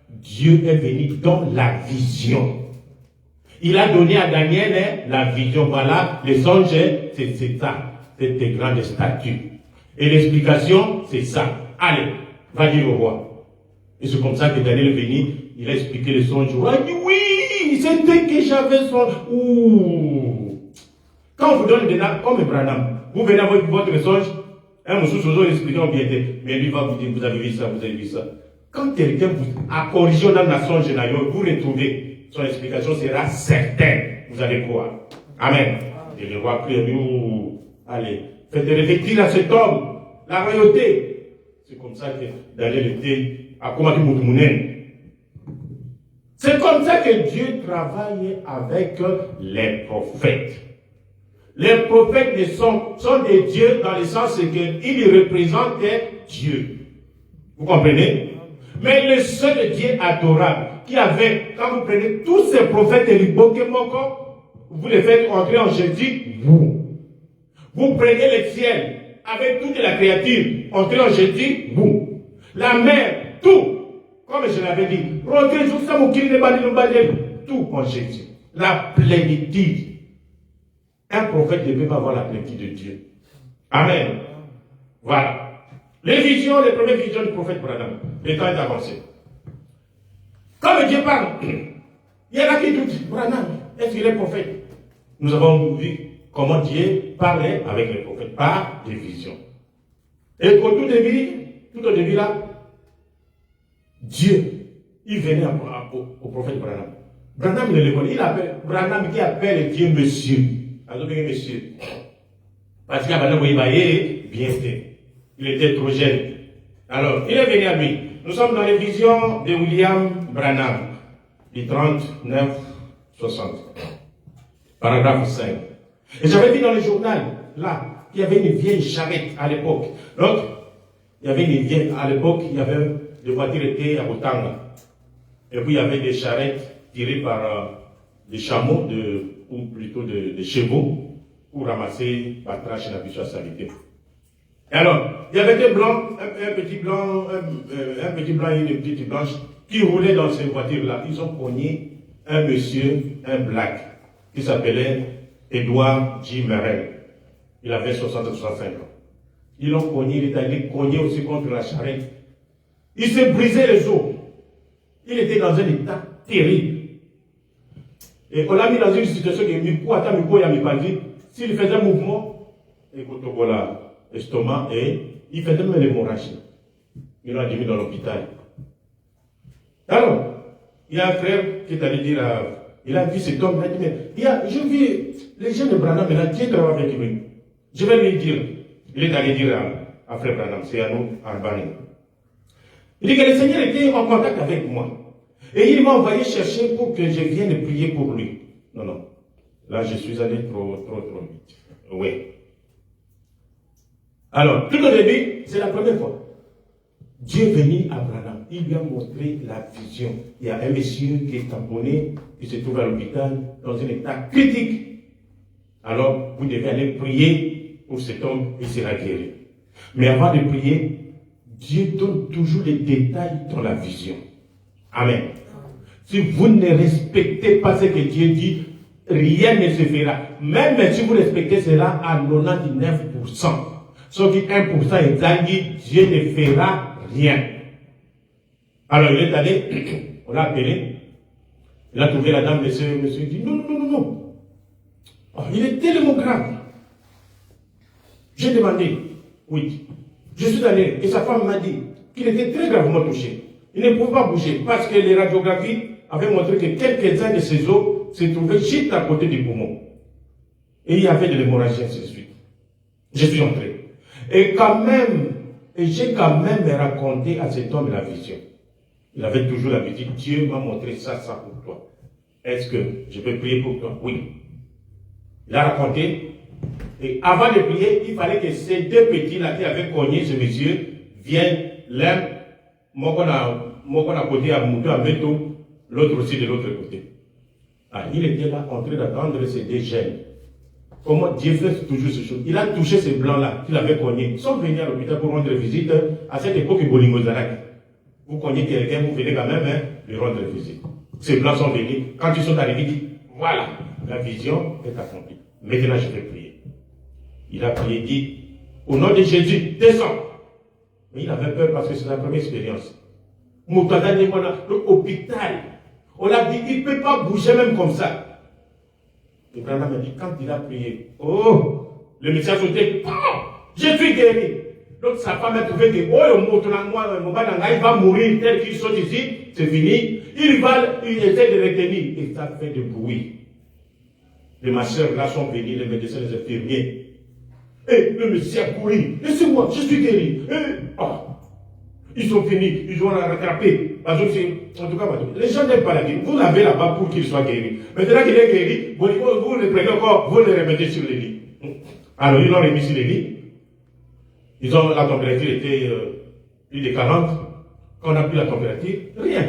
A: Dieu est venu dans la vision. Il a donné à Daniel la vision. Voilà, les songes, c'est ça. C'est des grandes statues. Et l'explication, c'est ça. Allez, va dire au roi. Et c'est comme ça que Daniel est venu. Il a expliqué le songe. Il a dit oui, c'était que j'avais son. Ouh. Quand on vous donne des nappes comme Branham, vous venez avec votre songe, un monsieur Sozo expliquant bien, mais lui va vous dire, vous avez vu ça, vous avez vu ça. Quand quelqu'un vous a corrigé dans la songe, vous retrouvez, son explication sera certaine. Vous allez croire. Amen. Et le roi prie, allez, faites revêtir à cet homme la royauté. C'est comme ça que Daniel était à Komaki Moutmounen. C'est comme ça que Dieu travaille avec les prophètes. Les prophètes sont des dieux dans le sens qu'ils représentent Dieu. Vous comprenez? Mais le seul Dieu adorable qui avait, quand vous prenez tous ces prophètes et les Bokemoko, vous les faites entrer en Jésus, vous prenez le ciel avec toute la créature, entrez en Jésus, la mer, tout. Comme je l'avais dit, tout en Jésus. La plénitude. Un prophète ne peut pas avoir la plénitude de Dieu. Amen. Voilà. Les visions, les premières visions du prophète Branham. Le temps est avancé. Quand Dieu parle, il y en a qui doutent. Branham, est-ce qu'il est prophète? Nous avons vu comment Dieu parlait avec les prophètes par des visions. Et au tout au début là, Dieu, il venait au prophète Branham. Branham ne le connaît. Il appelle Branham qui appelle Dieu monsieur. Alors, monsieur. Parce qu'il a bien fait. Il était trop jeune. Alors, il est venu à lui. Nous sommes dans les visions de William Branham, du 39-60. Paragraphe 5. Et j'avais vu dans le journal, là, qu'il y avait une vieille charrette à l'époque. Donc, il y avait une vieille, à l'époque, il y avait des voitures étaient à Botanga. Et puis, il y avait des charrettes tirées par des chameaux, ou plutôt des chevaux, pour ramasser la trash et la biche à salité. Et alors, il y avait des blancs, un petit blanc et une petite blanche, qui roulaient dans ces voitures-là. Ils ont cogné un black, qui s'appelait Edward J. Merrill. Il avait 60-65 ans. Ils l'ont cogné, il est allé cogner aussi contre la charrette. Il s'est brisé les os. Il était dans un état terrible. Et on l'a mis dans une situation qui est s'il faisait un mouvement, écoute, voilà, l'estomac, et il faisait même l'hémorragie. Il l'a mis dans l'hôpital. Alors, il y a un frère qui est allé dire, il a vu cet homme, il a dit, mais je vis les gens de Branham, maintenant, qui travaille avec lui. Je vais lui dire, il est allé dire à frère Branham, c'est à nous, à Albany. Il dit que le Seigneur était en contact avec moi. Et il m'a envoyé chercher pour que je vienne prier pour lui. Non, non. Là, je suis allé trop vite. Oui. Alors, tout au début, c'est la première fois. Dieu est venu à Branham. Il lui a montré la vision. Il y a un monsieur qui est tamponné, qui se trouve à l'hôpital, dans un état critique. Alors, vous devez aller prier pour cet homme, il sera guéri. Mais avant de prier, Dieu donne toujours les détails dans la vision. Amen. Si vous ne respectez pas ce que Dieu dit, rien ne se fera. Même si vous respectez cela à 99%, sauf que 1% est dingue, Dieu ne fera rien. Alors il est allé, on l'a appelé, il a trouvé la dame, monsieur dit non. Oh, il est tellement grave. J'ai demandé, oui. Je suis allé, et sa femme m'a dit qu'il était très gravement touché. Il ne pouvait pas bouger parce que les radiographies avaient montré que quelques-uns de ses os se trouvaient juste à côté du poumon. Et il y avait de l'hémorragie, ainsi de suite. Je suis entré. Et j'ai quand même raconté à cet homme la vision. Il avait toujours la vision. Dieu m'a montré ça pour toi. Est-ce que je peux prier pour toi? Oui. Il a raconté. Et avant de prier, il fallait que ces deux petits-là qui avaient cogné ce monsieur viennent l'un, moi qu'on a côté à Moutou, à Meto, l'autre aussi de l'autre côté. Ah, il était là en train d'attendre ces deux jeunes. Comment Dieu fait toujours ces choses? Il a touché ces blancs-là qu'il avait cognés. Ils sont venus à l'hôpital pour rendre visite à cette époque Bolingozarak. Vous cognez quelqu'un, vous venez quand même lui rendre visite. Ces blancs sont venus. Quand ils sont arrivés, ils disent, voilà, la vision est accomplie. Maintenant, je vais prier. Il a prié, dit, au nom de Jésus, descends. Mais il avait peur parce que c'est la première expérience. Moutada dit, l'hôpital. On l'a dit, il ne peut pas bouger même comme ça. Et Branham m'a dit, quand il a prié, oh, le médecin a sauté, oh, je suis guéri. Donc sa femme a trouvé que, oh, il va mourir tel qu'il saute ici, c'est fini. Il essaie de retenir. Et ça fait du bruit. Les ma soeur là sont venus, les médecins, les infirmiers. Et le monsieur a couru. Laissez-moi, je suis guéri. Ils sont finis, ils vont la rattraper. En tout cas, les gens n'aiment pas la guérir. Vous l'avez là-bas pour qu'il soit guéri. Maintenant qu'il est guéri, vous le prenez encore, vous le remettez sur les lits. Alors, ils l'ont remis sur les lits. La température était plus de 40. Quand on a pris la température, rien.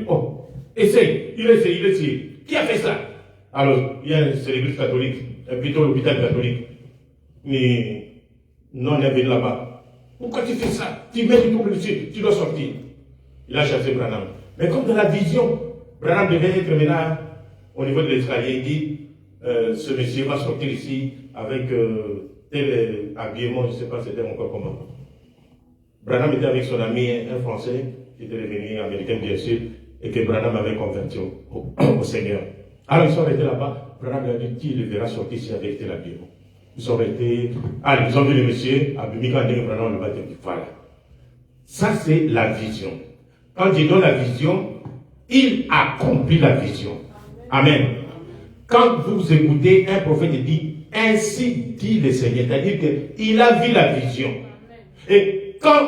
A: Oh, essaye. Il essaye. Qui a fait ça? Alors, il y a un célébriste catholique, plutôt l'hôpital catholique. Mais non, on est venu là-bas. Pourquoi tu fais ça? Tu mets du trouble dessus, tu dois sortir. Il a chassé Branham. Mais comme dans la vision, Branham devait être maintenant au niveau de l'escalier. Il dit, ce monsieur va sortir ici avec tel habillement, je ne sais pas c'était encore comment. Branham était avec son ami, un Français, qui était devenu américain bien sûr, et que Branham avait converti au Seigneur. Alors ils sont restés là-bas, Branham lui a dit, qui le verra sortir ici avec tel habillement. Ils ont été, ils ont vu le monsieur, voilà. Ça, c'est la vision. Quand Dieu donne la vision, il accomplit la vision. Amen. Quand vous écoutez un prophète dit, ainsi dit le Seigneur, c'est-à-dire qu'il a vu la vision. Et quand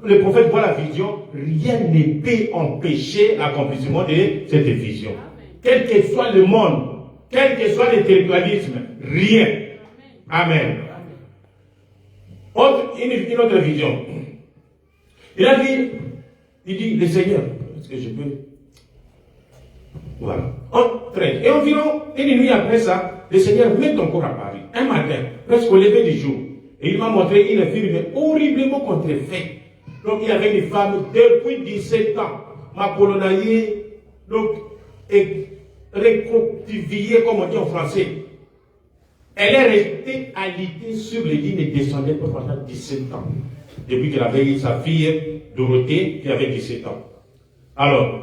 A: le prophète voit la vision, rien ne peut empêcher l'accomplissement de cette vision. Quel que soit le monde, quel que soit le territorialisme, rien. Amen. Une autre vision. Il a dit, le Seigneur, est-ce que je peux? Voilà. Et environ une nuit après ça, le Seigneur m'est encore apparu. Un matin, presque au lever du jour. Et il m'a montré une fille horriblement contrefaite. Donc il y avait une femme depuis 17 ans, m'a colonisé, donc, et recroquevillée, comme on dit en français. Elle est restée alitée sur les lit et descendait pendant 17 ans. Depuis qu'elle avait eu sa fille, Dorothée, qui avait 17 ans. Alors,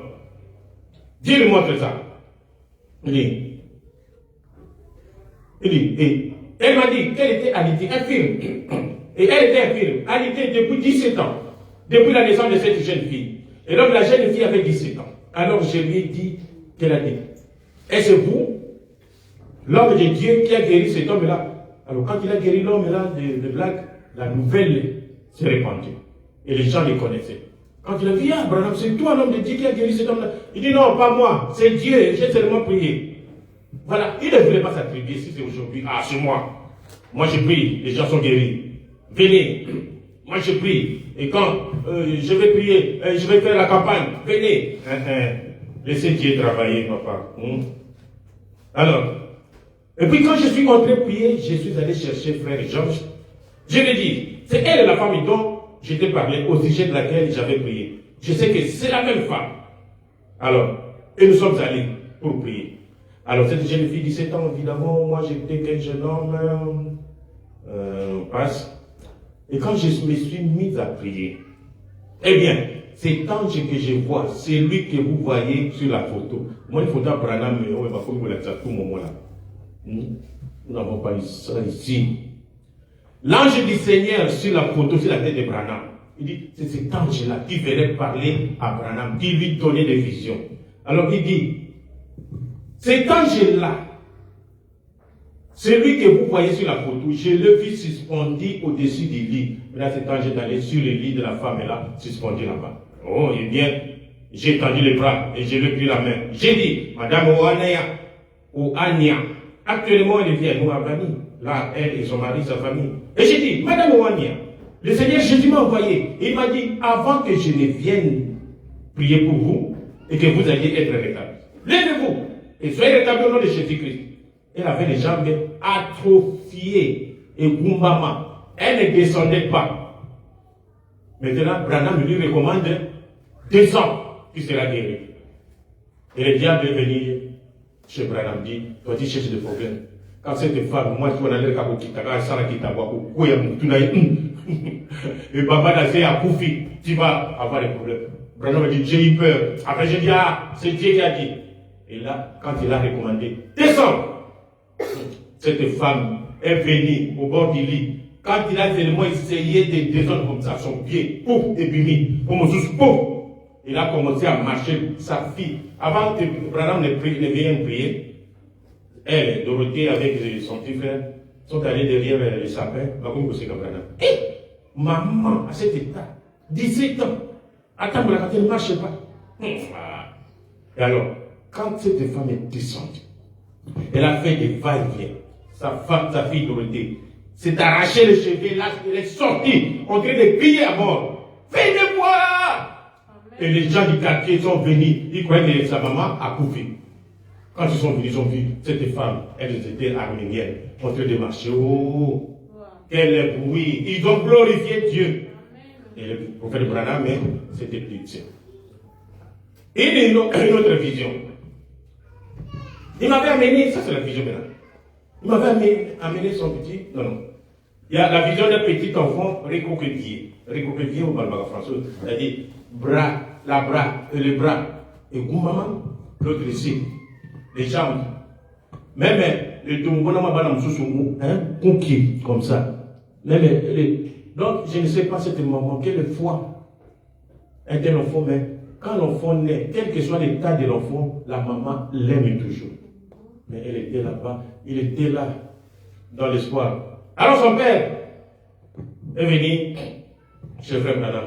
A: Dieu lui montre ça. Il dit, et elle m'a dit qu'elle était alitée, infirme. Et elle était infirme, alitée depuis 17 ans. Depuis la naissance de cette jeune fille. Et donc la jeune fille avait 17 ans. Alors je lui ai dit, qu'elle a dit, est-ce vous, l'homme de Dieu qui a guéri cet homme-là? Alors quand il a guéri l'homme-là de blague, la nouvelle s'est répandue. Et les gens les connaissaient. Quand il a dit, ah Branham, c'est toi l'homme de Dieu qui a guéri cet homme-là. Il dit, non, pas moi, c'est Dieu, j'ai seulement prié. Voilà, il ne voulait pas s'attribuer si c'est aujourd'hui. Ah, c'est moi. Moi je prie, les gens sont guéris. Venez, moi je prie. Et quand je vais prier, je vais faire la campagne, venez. Laissez Dieu travailler, papa. Alors, et puis quand je suis entré prier, je suis allé chercher frère Georges. Je lui ai dit, c'est elle la femme dont je t'ai parlé, au sujet de laquelle j'avais prié. Je sais que c'est la même femme. Alors, et nous sommes allés pour prier. Alors cette jeune fille, 17 ans, évidemment, moi j'étais quel jeune homme, passe. Et quand je me suis mis à prier, eh bien, cet ange que je vois, c'est lui que vous voyez sur la photo. Moi, il faudra Branham, mais on va faire tout le moment là. Nous n'avons pas eu ça ici. L'ange du Seigneur sur la photo, sur la tête de Branham. Il dit, c'est cet ange-là qui venait parler à Branham, qui lui donnait des visions. Alors il dit, cet ange-là, celui que vous voyez sur la photo, je l'ai vu suspendu au-dessus du lit. Là, cet ange est allé sur le lit de la femme, et là, suspendu là-bas. Oh, eh bien, j'ai tendu les bras et je lui ai pris la main. J'ai dit, Madame Oania, actuellement elle vient à Nouabani. Là, elle et son mari, sa famille. Et j'ai dit, Madame Oania, le Seigneur Jésus m'a envoyé. Il m'a dit, avant que je ne vienne prier pour vous et que vous alliez être rétablis, levez-vous et soyez rétablis au nom de Jésus-Christ. Elle avait les jambes atrophiées et Gumbama. Elle ne descendait pas. Maintenant, Branham lui recommande 2 ans qu'il sera guéri. Et le diable est venu chez Branham, dit, toi tu cherches des problèmes. Quand cette femme, moi je suis allé à Kokitaka, Sarah Kitaba, et Baba Nassé a Koufi, tu vas avoir des problèmes. Branham a dit, j'ai eu peur. Après j'ai dit, ah, c'est Dieu qui a dit. Et là, quand il a recommandé, descends. Cette femme est venue au bord du lit. Quand il a seulement essayé de descendre comme ça, son pied, pouf, et bimi, comme sous pouf, il a commencé à marcher, sa fille. Avant que Branham ne vienne prier, elle, Dorothée, avec son petit frère, sont allés derrière le sapin, comme c'est comme Branham. Maman, à cet état, 17 ans, attends, quand elle ne marche pas. Et alors, quand cette femme est descendue, elle a fait des va-et-vient. Sa fille Dorothée s'est arraché les cheveux, là, elle est sortie, en train de crier à mort. Venez voir! Et les gens du quartier sont venus, ils croyaient que sa maman a couffé. Quand ils sont venus, ils ont vu cette femme, elles étaient arméniennes, en train de marcher. Oh, quel bruit! Ils ont glorifié Dieu. Et le prophète Branham, c'était plus Dieu. Et une autre vision. Il m'avait amené, ça c'est la vision maintenant. Il m'avait amené son petit, non. Il y a la vision d'un petit enfant recroquevillé. Recroquevillé au Balbaga français, c'est-à-dire le bras, et Goumama, l'autre ici, les jambes. Même le Tombonama Banam Soussoumou, conquis, comme ça. Même donc, je ne sais pas cette maman, quelle foi un tel enfant, mais quand l'enfant naît, quel que soit l'état de l'enfant, la maman l'aime toujours. Mais elle était là-bas, il était là, dans l'espoir. Alors son père est venu chez frère Branham.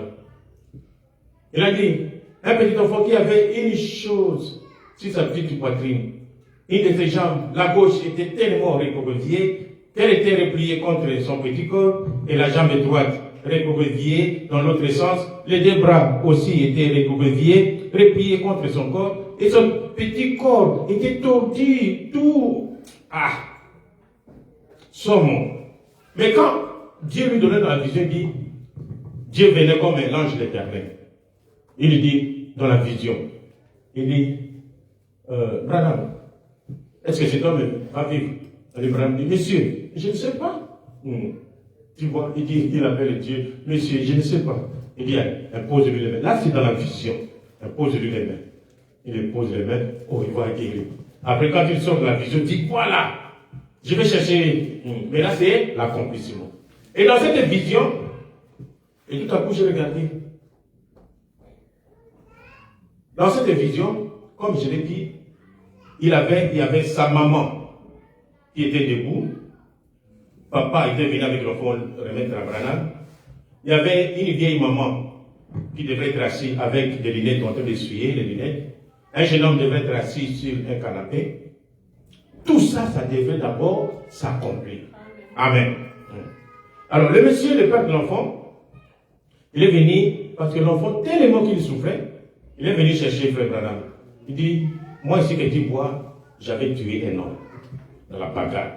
A: Il a dit, un petit enfant qui avait une chose sur sa petite poitrine, une de ses jambes, la gauche était tellement recroquevillée qu'elle était repliée contre son petit corps, et la jambe droite recroquevillée dans l'autre sens, les 2 bras aussi étaient recroquevillés, repliés contre son corps, et son petit corps était tordu, tout. Saumon. Mais quand Dieu lui donnait dans la vision, il dit, Dieu venait comme un ange de l'Éternel. Il lui dit, dans la vision, il dit, Branham, est-ce que cet homme va vivre? Abraham dit, monsieur, je ne sais pas. Tu vois, il appelle Dieu, monsieur, je ne sais pas. Il dit, impose-lui les mains. Là, c'est dans la vision. Impose-lui les mains. Il lui pose les mains, oh, il va guérir. Après, quand il sort de la vision, il dit, voilà, je vais chercher. Mais là, c'est l'accomplissement. Et dans cette vision, et tout à coup, j'ai regardé. Dans cette vision, comme je l'ai dit, il y avait sa maman qui était debout. Papa était venu avec l'enfant remettre à Branham. Il y avait une vieille maman qui devrait être assise avec des lunettes en train d'essuyer les lunettes. Un jeune homme devrait être assis sur un canapé. Tout ça, ça devait d'abord s'accomplir. Amen. Alors, le monsieur, le père de l'enfant, il est venu, parce que l'enfant, tellement qu'il souffrait, il est venu chercher Frère Branham. Il dit, moi ici que tu vois, j'avais tué un homme dans la bagarre.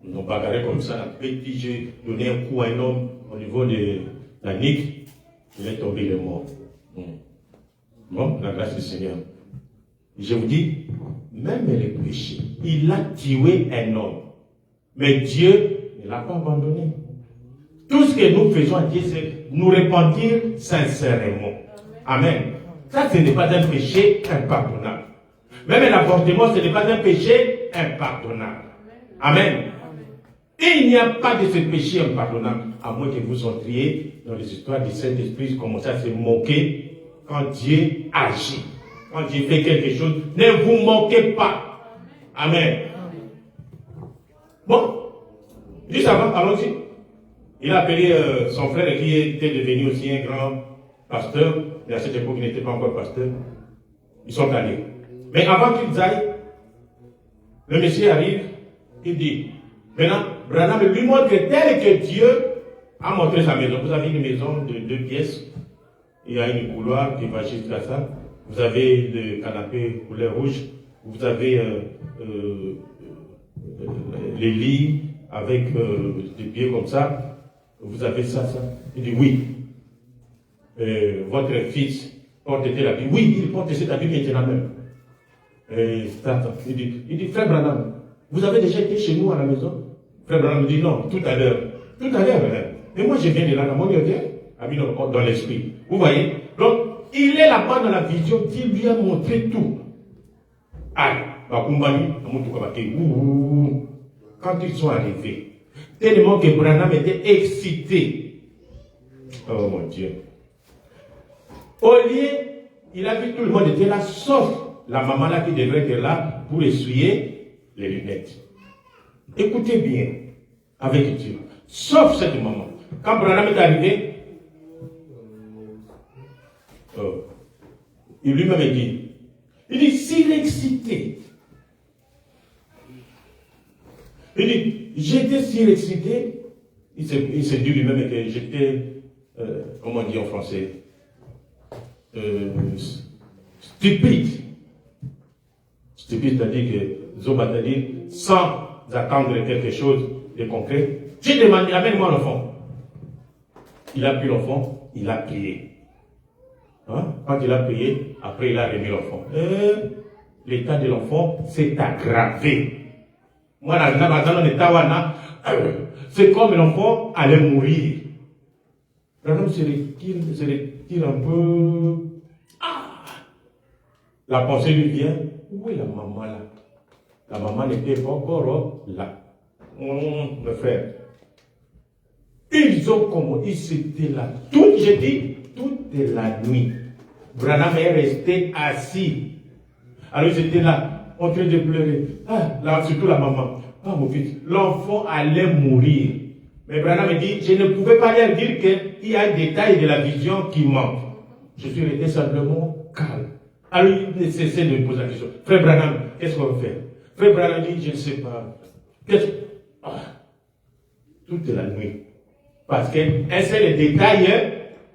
A: Nous avons bagarré comme ça, petit, j'ai donné un coup à un homme au niveau de la nuque, il est tombé, il est mort. Bon, la grâce du Seigneur. Je vous dis, même les péchés, il a tué un homme. Mais Dieu ne l'a pas abandonné. Tout ce que nous faisons à Dieu, c'est nous repentir sincèrement. Amen. Ça, ce n'est pas un péché impardonnable. Même l'avortement, ce n'est pas un péché impardonnable. Amen. Il n'y a pas de ce péché impardonnable, à moins que vous entriez dans les histoires du Saint-Esprit, commencez à se moquer quand Dieu agit. Quand Dieu fait quelque chose, ne vous moquez pas. Amen. Bon, juste avant, allons-y. Il a appelé son frère qui était devenu aussi un grand pasteur, et à cette époque il n'était pas encore pasteur. Ils sont allés. Mais avant qu'ils aillent, le Messie arrive, il dit, maintenant, Branham lui montre tel que Dieu a montré sa maison. Vous avez une maison de 2 pièces, il y a une couloir qui va jusqu'à ça. Vous avez le canapé couleur rouge, vous avez les lits avec des pieds comme ça. Vous avez ça. Il dit oui. Votre fils porte tel habit. Oui, il porte cet habit maintenant même. Il dit, Frère Branham, vous avez déjà été chez nous à la maison? Frère Branham dit non, tout à l'heure. Tout à l'heure, hein. Et moi je viens de là, dans l'esprit. Vous voyez? Donc, il est là-bas dans la vision qui lui a montré tout. Quand ils sont arrivés, tellement que Branham était excité. Oh mon Dieu. Au lieu, il a vu tout le monde était là, sauf la maman là qui devrait être là pour essuyer les lunettes. Écoutez bien, avec Dieu. Sauf cette maman. Quand Branham est arrivé, il lui-même dit, s'il est excité, il dit, j'étais si excité, il s'est dit lui-même que j'étais, comment on dit en français, stupide. Stupide, c'est-à-dire que Zobatali, sans attendre quelque chose de concret, j'ai demandé, amène-moi l'enfant. Il a pris l'enfant, il a prié. Hein? Quand il a prié, après il a remis l'enfant. L'état de l'enfant s'est aggravé. Moi, c'est comme l'enfant allait mourir. L'homme se retire un peu. La pensée lui vient. Où est la maman là? La maman n'était pas encore là. Le frère. Ils ont comment? Ils étaient là. Toute la nuit. Branham est resté assis. Alors ils étaient là, en train de pleurer. Là, surtout la maman. Mon fils, l'enfant allait mourir. Mais Branham dit, je ne pouvais pas leur dire qu'il y a un détail de la vision qui manque. Je suis resté simplement calme. Alors il ne cessait de me poser la question. Frère Branham, qu'est-ce qu'on va faire? Frère Branham dit, je ne sais pas. Toute la nuit. Parce qu'un seul détail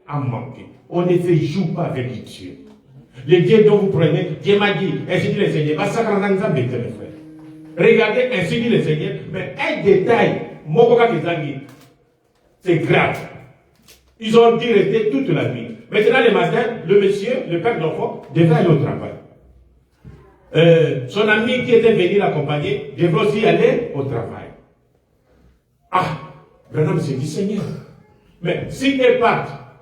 A: a manqué. On ne se joue pas avec Dieu. Le Dieu dont vous prenez, Dieu m'a dit, ainsi dit le Seigneur, mes frères. Regardez, ainsi dit le Seigneur, mais un détail, c'est grave. Ils ont dû rester toute la nuit. Maintenant, le matin, le monsieur, le père de l'enfant, devait aller au travail. Son ami qui était venu l'accompagner devait aussi aller au travail. Ah, Branham s'est dit, Seigneur, mais si elle part,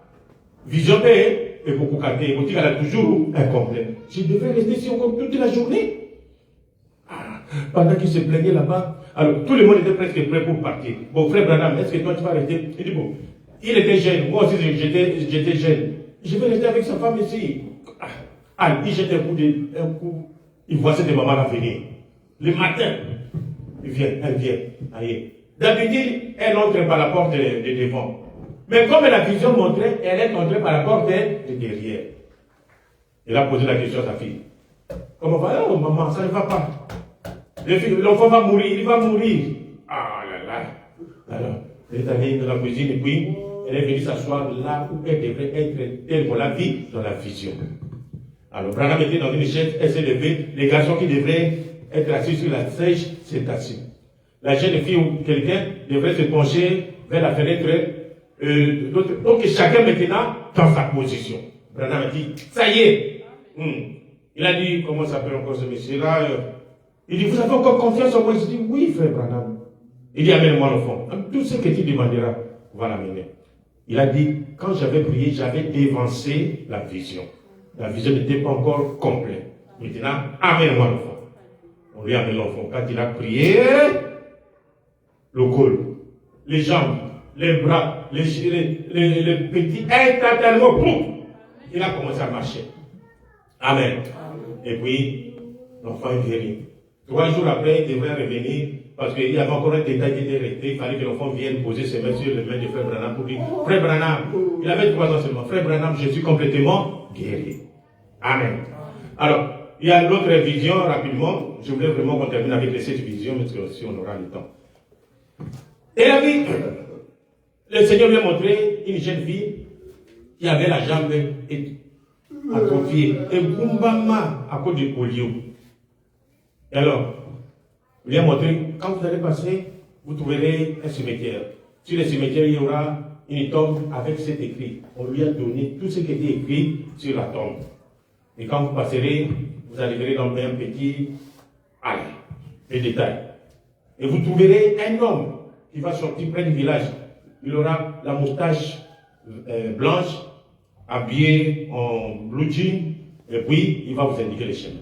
A: vision et beaucoup capté, elle a toujours incomplet. Je devrais rester ici encore toute la journée. Ah, pendant qu'il se plaignait là-bas, alors tout le monde était presque prêt pour partir. Bon, frère Branham, est-ce que toi tu vas rester? Il dit, bon, il était jeune, moi aussi j'étais jeune. Je vais rester avec sa femme ici. Ah, il jette un coup, il voit cette maman-là venir. Le matin, elle vient. Allez. D'habitude, elle entre par la porte de devant. Mais comme la vision montrait, elle est entrée par la porte de derrière. Il a posé la question à sa fille. Comment va? Oh maman, ça ne va pas. L'enfant va mourir, il va mourir. Ah là là. Alors, elle est allée dans la cuisine et puis elle est venue s'asseoir là où elle devrait être, telle qu'on la vit dans la vision. Alors, Branham était dans une chaise, elle s'est levée. Les garçons qui devraient être assis sur la siège s'est assis. La jeune fille ou quelqu'un devrait se pencher vers la fenêtre. Donc, chacun maintenant dans sa position. Branham a dit, ça y est. Il a dit, comment s'appelle encore ce monsieur-là? Il dit, vous avez encore confiance en moi? Je dis, oui, frère Branham. Il dit, amène-moi l'enfant. Tout ce que tu demanderas, va l'amener. Il a dit, quand j'avais prié, j'avais dévancé la vision. La vision n'était pas encore complète. Maintenant, amène-moi l'enfant. On lui amène l'enfant. Quand il a prié, le col, les jambes, les bras, les petits, instantanément, pouf, il a commencé à marcher. Amen. Et puis, l'enfant est guéri. 3 jours après, il devrait revenir parce qu'il y avait encore un détail qui était resté. Il fallait que l'enfant vienne poser ses mains sur les mains de Frère Branham pour dire, Frère Branham, il avait 3 ans seulement. Frère Branham, je suis complètement guéri. Amen. Alors, il y a l'autre vision rapidement. Je voulais vraiment qu'on termine avec les 7 visions, parce que si on aura le temps. Et la vie, le Seigneur lui a montré une jeune fille qui avait la jambe atrophiée. Et Gumbama à cause du polio. Et alors, il lui a montré, quand vous allez passer, vous trouverez un cimetière. Sur le cimetière, il y aura une tombe avec cet écrit. On lui a donné tout ce qui était écrit sur la tombe. Et quand vous passerez, vous arriverez dans un petit allez, les détails. Et vous trouverez un homme qui va sortir près du village. Il aura la moustache blanche, habillé en blue jean, et puis il va vous indiquer les chemins.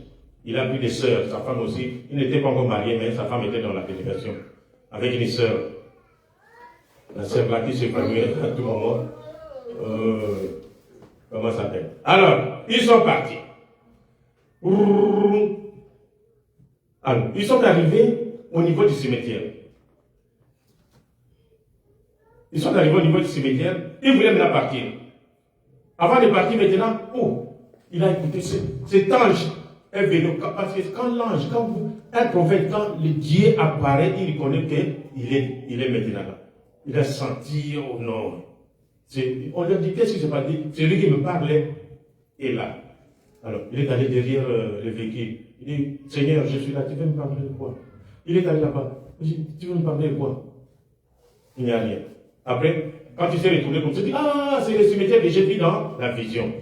A: Il a pris des sœurs, sa femme aussi. Il n'était pas encore marié, mais sa femme était dans la délégation. Avec une sœur. La sœur là qui s'épanouit à tout moment. Comment ça s'appelle? Alors, ils sont partis. Alors, ils sont arrivés au niveau du cimetière. Ils sont arrivés au niveau du cimetière. Ils voulaient maintenant partir. Avant de partir maintenant, il a écouté cet ange est venu. Parce que quand l'ange, un prophète, quand le Dieu apparaît, il reconnaît qu'il est maintenant là. Il a senti, oh non. On lui a dit, qu'est-ce qui s'est passé? C'est lui qui me parlait. Et là. Alors, il est allé derrière le véhicule. Il dit, Seigneur, je suis là, tu veux me parler de quoi? Il est allé là-bas. Il dit, tu veux me parler de quoi? Il n'y a rien. Après, quand il s'est retourné comme ça, il dit, c'est le cimetière que j'ai vu dans la vision.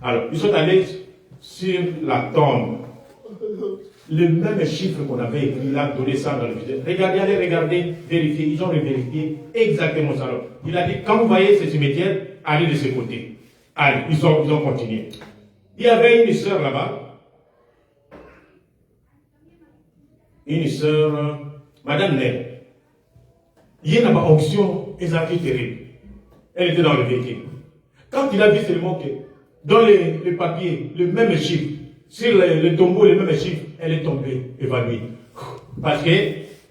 A: Alors, ils sont allés sur la tombe. Le même chiffre qu'on avait écrit, il a donné ça dans le vision. Regardez, allez regarder, vérifier. Ils ont vérifié exactement ça. Alors, il a dit, quand vous voyez ce cimetière, allez de ce côté. Allez, ils ont continué. Il y avait une sœur là-bas. Une sœur, Madame Nel. Il y a une onction, et ça a été terrible. Elle était dans le véhicule. Quand il a vu seulement que dans les papiers, le même chiffre, sur le tombeau, le même chiffre, elle est tombée, évanouie. Parce que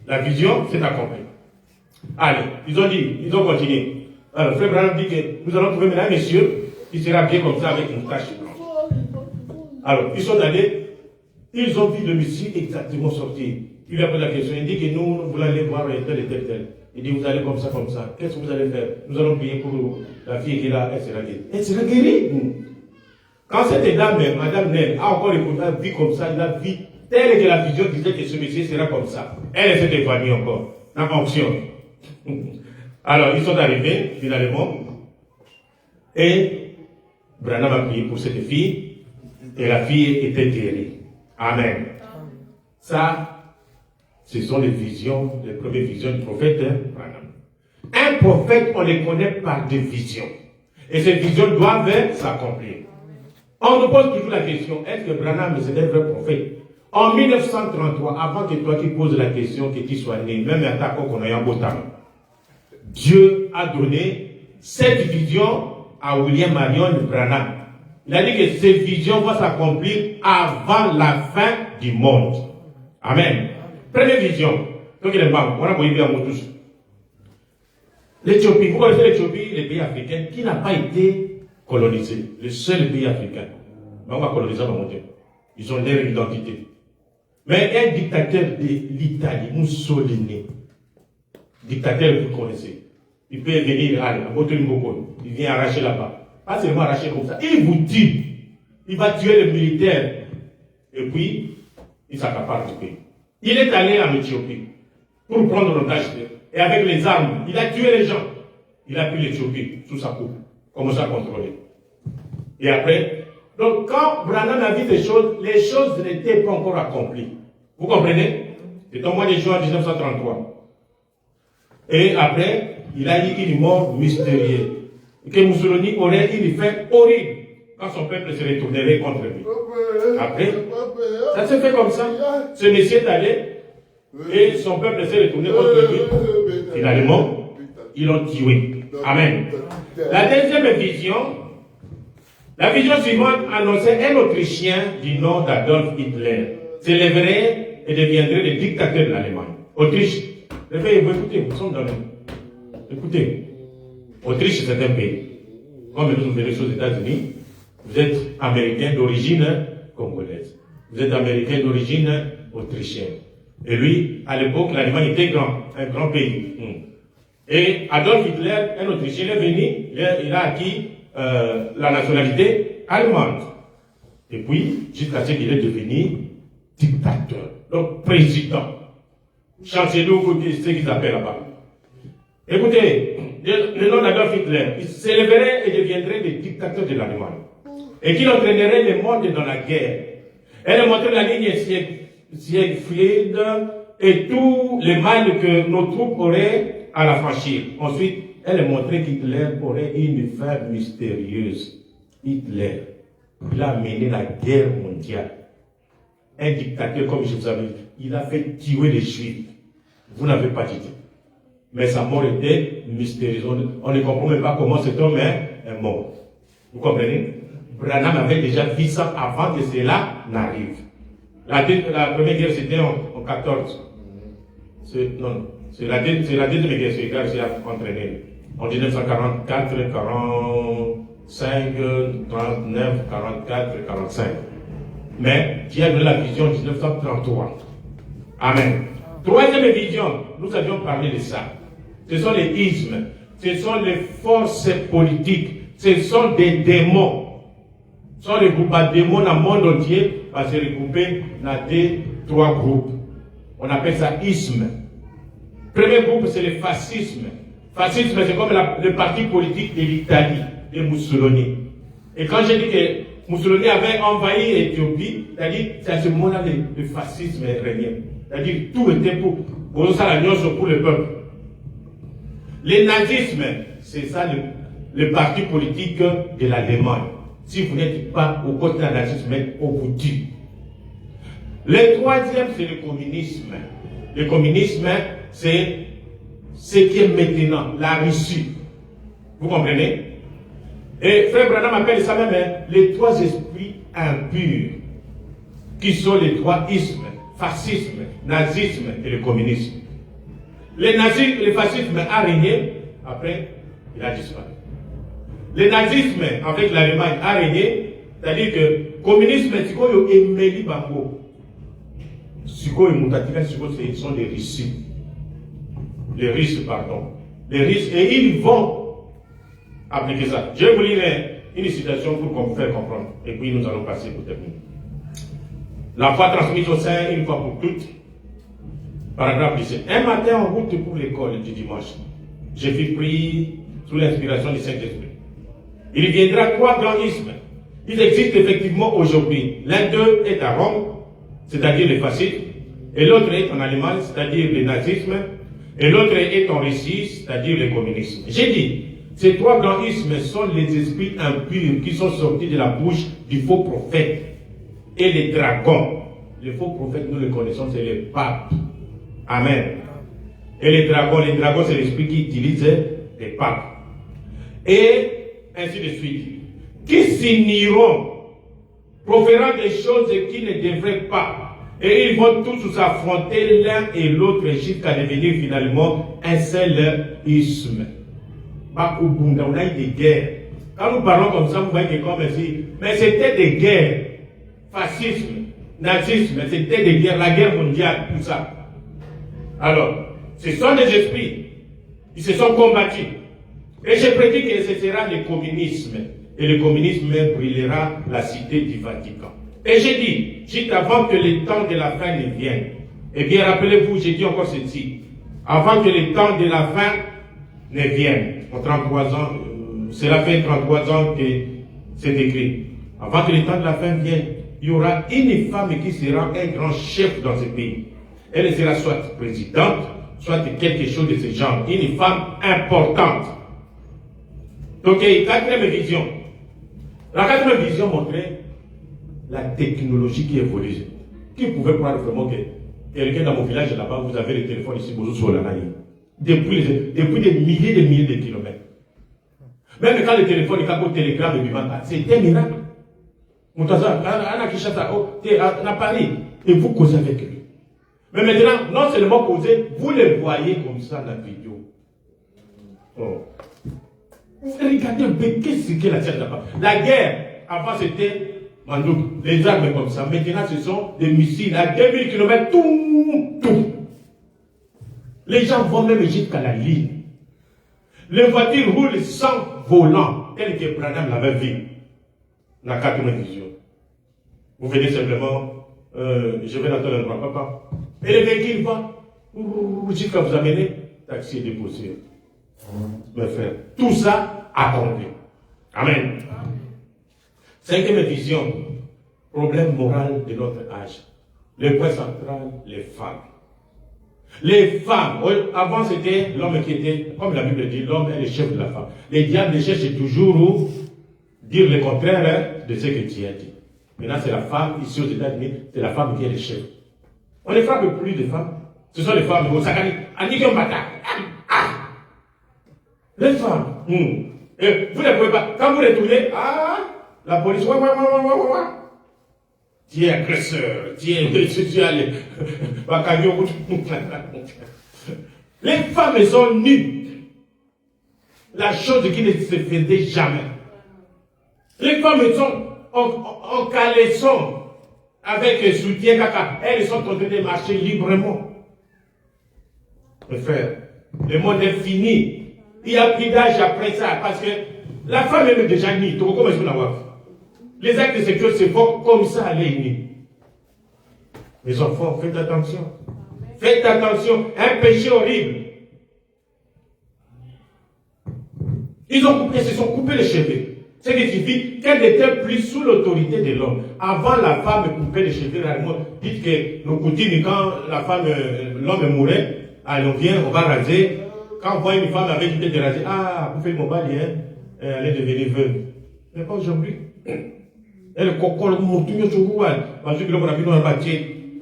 A: la vision s'est accomplie. Allez, ils ont continué. Alors, Frère Branham dit que nous allons trouver maintenant un monsieur qui sera bien comme ça avec une tache blanche. Alors, ils sont allés, ils ont vu le monsieur exactement sortir. Il lui a posé la question, il dit que nous voulons aller voir tel et tel, tel. Il dit, vous allez comme ça, comme ça. Qu'est-ce que vous allez faire? Nous allons prier pour la fille qui est là, elle sera guérie. Elle sera guérie. Quand cette dame, Madame Nel, a encore vu comme ça, il a vu telle que la vision disait que ce monsieur sera comme ça. Elle s'est évanouie encore, en fonction. Alors, ils sont arrivés, finalement, et Branham a prié pour cette fille, et la fille était guérie. Amen. Ça, ce sont les visions, les premières visions du prophète Branham. Un prophète, on les connaît par des visions. Et ces visions doivent s'accomplir. On nous pose toujours la question, est-ce que Branham est un vrai prophète? En 1933, avant que toi qui poses la question, que tu sois né, même à ta qu'on ait un beau temps, Dieu a donné cette vision à William Marion Branham. Il a dit que ces visions vont s'accomplir avant la fin du monde. Amen. Première vision. Donc il est mort. On a beau y bien tous. L'Éthiopie, vous connaissez l'Éthiopie, le pays africain qui n'a pas été colonisé. Le seul pays africain. On va coloniser dans le monde. Ils ont leur identité. Mais un dictateur de l'Italie, Mussolini, dictateur que vous connaissez, il peut venir à Botolimoko, il vient arracher là-bas. Pas seulement arracher comme ça. Il vous tue. Il va tuer les militaires. Et puis, il s'accapare du pays. Il est allé en Éthiopie pour prendre l'otage. Et avec les armes, il a tué les gens. Il a pris l'Éthiopie sous sa coupe. Commence à contrôler. Et après, donc quand Branham a vu les choses n'étaient pas encore accomplies. Vous comprenez? C'est au mois de juin 1933. Et après, il a dit qu'il est mort mystérieux. Et que Mussolini aurait une fin horrible quand son peuple se retournerait contre lui. Après, ça se fait comme ça. Ce monsieur est allé et son peuple s'est retourné contre lui. Finalement, ils l'ont tué. Amen. La deuxième vision, la vision suivante annonçait un Autrichien du nom d'Adolf Hitler s'élèverait et deviendrait le dictateur de l'Allemagne. Autriche, écoutez, nous sommes dans le... Écoutez, Autriche c'est un pays. Comme nous venons aux États-Unis, vous êtes américain d'origine congolaise. Vous êtes américain d'origine autrichienne. Et lui, à l'époque, l'Allemagne était un grand pays. Et Adolf Hitler, un Autrichien, est venu, il a acquis la nationalité allemande. Et puis, jusqu'à ce qu'il est devenu dictateur, donc président. Chancelier, c'est ce qu'ils appellent là-bas. Écoutez, le nom d'Adolf Hitler, il s'élèverait et deviendrait le dictateur de l'Allemagne. Et qu'il entraînerait le monde dans la guerre. Elle montrait la ligne Siegfried et tout le mal que nos troupes auraient à la franchir. Ensuite, elle montrait qu'Hitler aurait une fin mystérieuse. Hitler, il a mené la guerre mondiale. Un dictateur, comme je vous avais dit, il a fait tuer les Juifs. Vous n'avez pas dit. Mais sa mort était mystérieuse. On ne comprend même pas comment cet homme est mort. Vous comprenez? Branham avait déjà vu ça avant que cela n'arrive. La première guerre, c'était en 14. C'est la deuxième guerre, c'est grâce à entraîné. En 1944, 45, 39, 44, 45. Mais Dieu a donné la vision en 1933. Amen. Troisième vision, nous avions parlé de ça. Ce sont les ismes, ce sont les forces politiques, ce sont des démons. Ce sont des groupes de démons dans le monde entier, va se regrouper dans trois groupes. On appelle ça isme. Premier groupe, c'est le fascisme. Fascisme, c'est comme le parti politique de l'Italie, de Mussolini. Et quand j'ai dit que Mussolini avait envahi l'Éthiopie, c'est-à-dire, c'est à ce moment-là le fascisme régnait. C'est-à-dire, tout était pour le peuple. Le nazisme, c'est ça le parti politique de l'Allemagne. Si vous n'êtes pas au côté du nazisme, on vous tue. Le troisième, c'est le communisme. Le communisme, c'est ce qui est maintenant la Russie. Vous comprenez? Et Frère Branham appelle ça même les trois esprits impurs, qui sont les trois ismes, fascisme, nazisme et le communisme. Le fascisme a régné, après il a disparu. Le nazisme avec l'Allemagne a régné, c'est-à-dire que le communisme, c'est quoi le Emeli Bango. Ce sont les Russes. Les Russes, pardon. Les Russes, et ils vont appliquer ça. Je vais vous lire une citation pour vous faire comprendre. Et puis nous allons passer pour terminer. La foi transmise au sein, une fois pour toutes. Paragraphe 17. Un matin en route pour l'école du dimanche, je fus pris sous l'inspiration du Saint-Esprit. Il viendra trois grands ismes. Ils existent effectivement aujourd'hui. L'un d'eux est à Rome, c'est-à-dire le fascisme, et l'autre est en Allemagne, c'est-à-dire le nazisme, et l'autre est en Russie, c'est-à-dire le communisme. J'ai dit, ces trois grands ismes sont les esprits impurs qui sont sortis de la bouche du faux prophète et les dragons. Les faux prophètes, nous les connaissons, c'est les papes. Amen. Et les dragons, c'est l'esprit qui utilise les papes. Et ainsi de suite. Qui s'uniront, proférant des choses qui ne devraient pas. Et ils vont tous s'affronter l'un et l'autre jusqu'à devenir finalement un seul isme. On a eu des guerres. Quand nous parlons comme ça, vous voyez que comme ici, mais c'était des guerres. Fascisme, nazisme, c'était des guerres, la guerre mondiale, tout ça. Alors, ce sont des esprits. Ils se sont combattus. Et je prédis que ce sera le communisme. Et le communisme brûlera la cité du Vatican. Et j'ai dit, juste avant que le temps de la fin ne vienne, eh bien rappelez-vous, j'ai dit encore ceci, avant que le temps de la fin ne vienne, en 33 ans, cela fait 33 ans que c'est écrit, avant que le temps de la fin vienne, il y aura une femme qui sera un grand chef dans ce pays. Elle sera soit présidente, soit quelque chose de ce genre, une femme importante. Donc, quatrième vision. La quatrième vision montrait la technologie qui évolue. Qui pouvait croire vraiment que quelqu'un dans mon village là-bas, vous avez le téléphone ici, vous sur la ligne. Depuis des milliers de kilomètres. Même quand le téléphone est comme télégramme de Bimanta, c'est un miracle. À Paris, et vous causez avec lui. Mais maintenant, non seulement causer, vous le voyez comme ça dans la vidéo. Oh. Regardez un peu, qu'est-ce que la terre là-bas. La guerre, avant c'était Mandouk, les armes comme ça. Maintenant, ce sont des missiles à 2000 km, tout. Les gens vont même jusqu'à la ligne. Les voitures roulent sans volant, tel que Branham l'avait vu dans la quatrième vision. Vous venez simplement, je vais dans tel endroit, papa. Et le véhicule va jusqu'à vous amener, taxi est déposé. Mes frères, tout ça accompli. Amen. Cinquième vision, problème moral de notre âge. Le point central, les femmes. Les femmes, avant c'était l'homme qui était, comme la Bible dit, l'homme est le chef de la femme. Les diables cherchent toujours où dire le contraire de ce que tu as dit. Maintenant c'est la femme, ici aux États-Unis, c'est la femme qui est le chef. On ne frappe plus de femmes. Ce sont les femmes au Sakani. Les femmes. Et vous ne pouvez pas. Quand vous retournez, la police, tu es agresseur, tu es social. Les femmes sont nues. La chose qui ne se faisait jamais. Les femmes sont en caleçon, avec soutien caca. Elles sont en train de marcher librement. Mes frères, le monde est fini. Il y a plus d'âge après ça, parce que la femme est déjà née. Comment est-ce qu'on la voit? Les actes sexuels se font comme ça, elle est née. Mes enfants, faites attention. Faites attention. Un péché horrible. Ils se sont coupés les cheveux. C'est que signifie qu'elle n'était plus sous l'autorité de l'homme. Avant, la femme coupait les cheveux réellement. Dites que nos coutumes, quand l'homme mourait, on vient, on va raser. Quand on voit une femme avec une tête de rasée, vous faites mon bal, elle est devenue veuve. Mais pas aujourd'hui. Elle cocolle,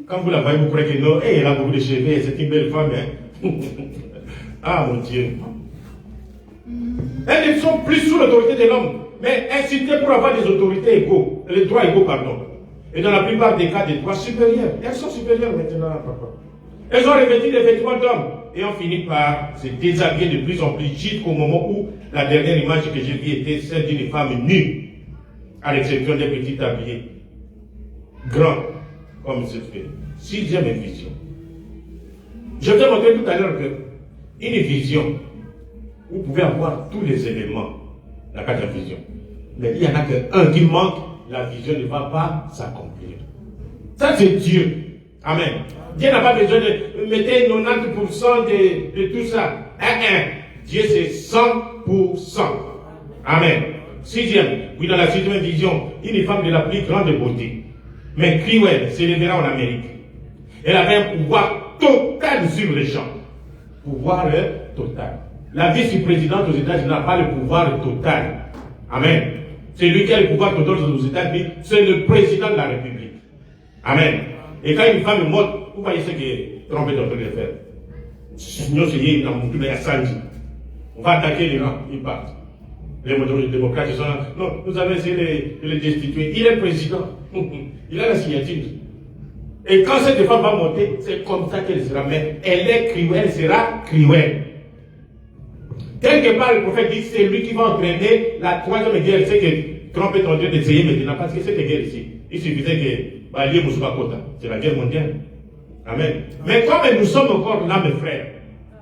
A: quand vous la voyez, vous croyez que non, elle a beaucoup de cheveux, c'est une belle femme. Mon Dieu. Elles ne sont plus sous l'autorité de l'homme, mais incitées pour avoir des autorités égaux, les droits égaux, pardon. Et dans la plupart des cas, des droits supérieurs. Elles sont supérieures maintenant, papa. Elles ont revêtu des vêtements d'hommes et ont fini par se déshabiller de plus en plus jusqu'au moment où la dernière image que j'ai vue était celle d'une femme nue, à l'exception des petits habillés, grands, comme ce fait. Sixième vision. Je vous ai montré tout à l'heure qu'une vision, vous pouvez avoir tous les éléments, la quatrième vision. Mais il y en a qu'un qui manque, la vision ne va pas s'accomplir. Ça, c'est Dieu. Amen. Dieu n'a pas besoin de mettre 90% de tout ça. Dieu, c'est 100%. Amen. Sixième, oui, dans la sixième vision, une femme de la plus grande beauté. Mais cruel s'élèvera en Amérique. Elle avait un pouvoir total sur les gens. Pouvoir total. La vice-présidente aux États-Unis n'a pas le pouvoir total. Amen. C'est lui qui a le pouvoir total aux États-Unis. C'est le président de la République. Amen. Et quand une femme est morte, vous voyez ce que Trump est en train de faire. On va attaquer les gens, ils partent. Les démocrates ils sont là. Non, nous avons essayé de les destituer. Il est président. Il a la signature. Et quand cette femme va monter, c'est comme ça qu'elle sera. Mais elle est cruelle, elle sera cruelle. Quelque part, le prophète dit c'est lui qui va entraîner la troisième guerre. C'est que Trump est en train d'essayer maintenant. Parce que cette guerre ici, il suffisait que Balié Moussouba-Kota. C'est la guerre mondiale. Amen. Mais comme nous sommes encore là, mes frères,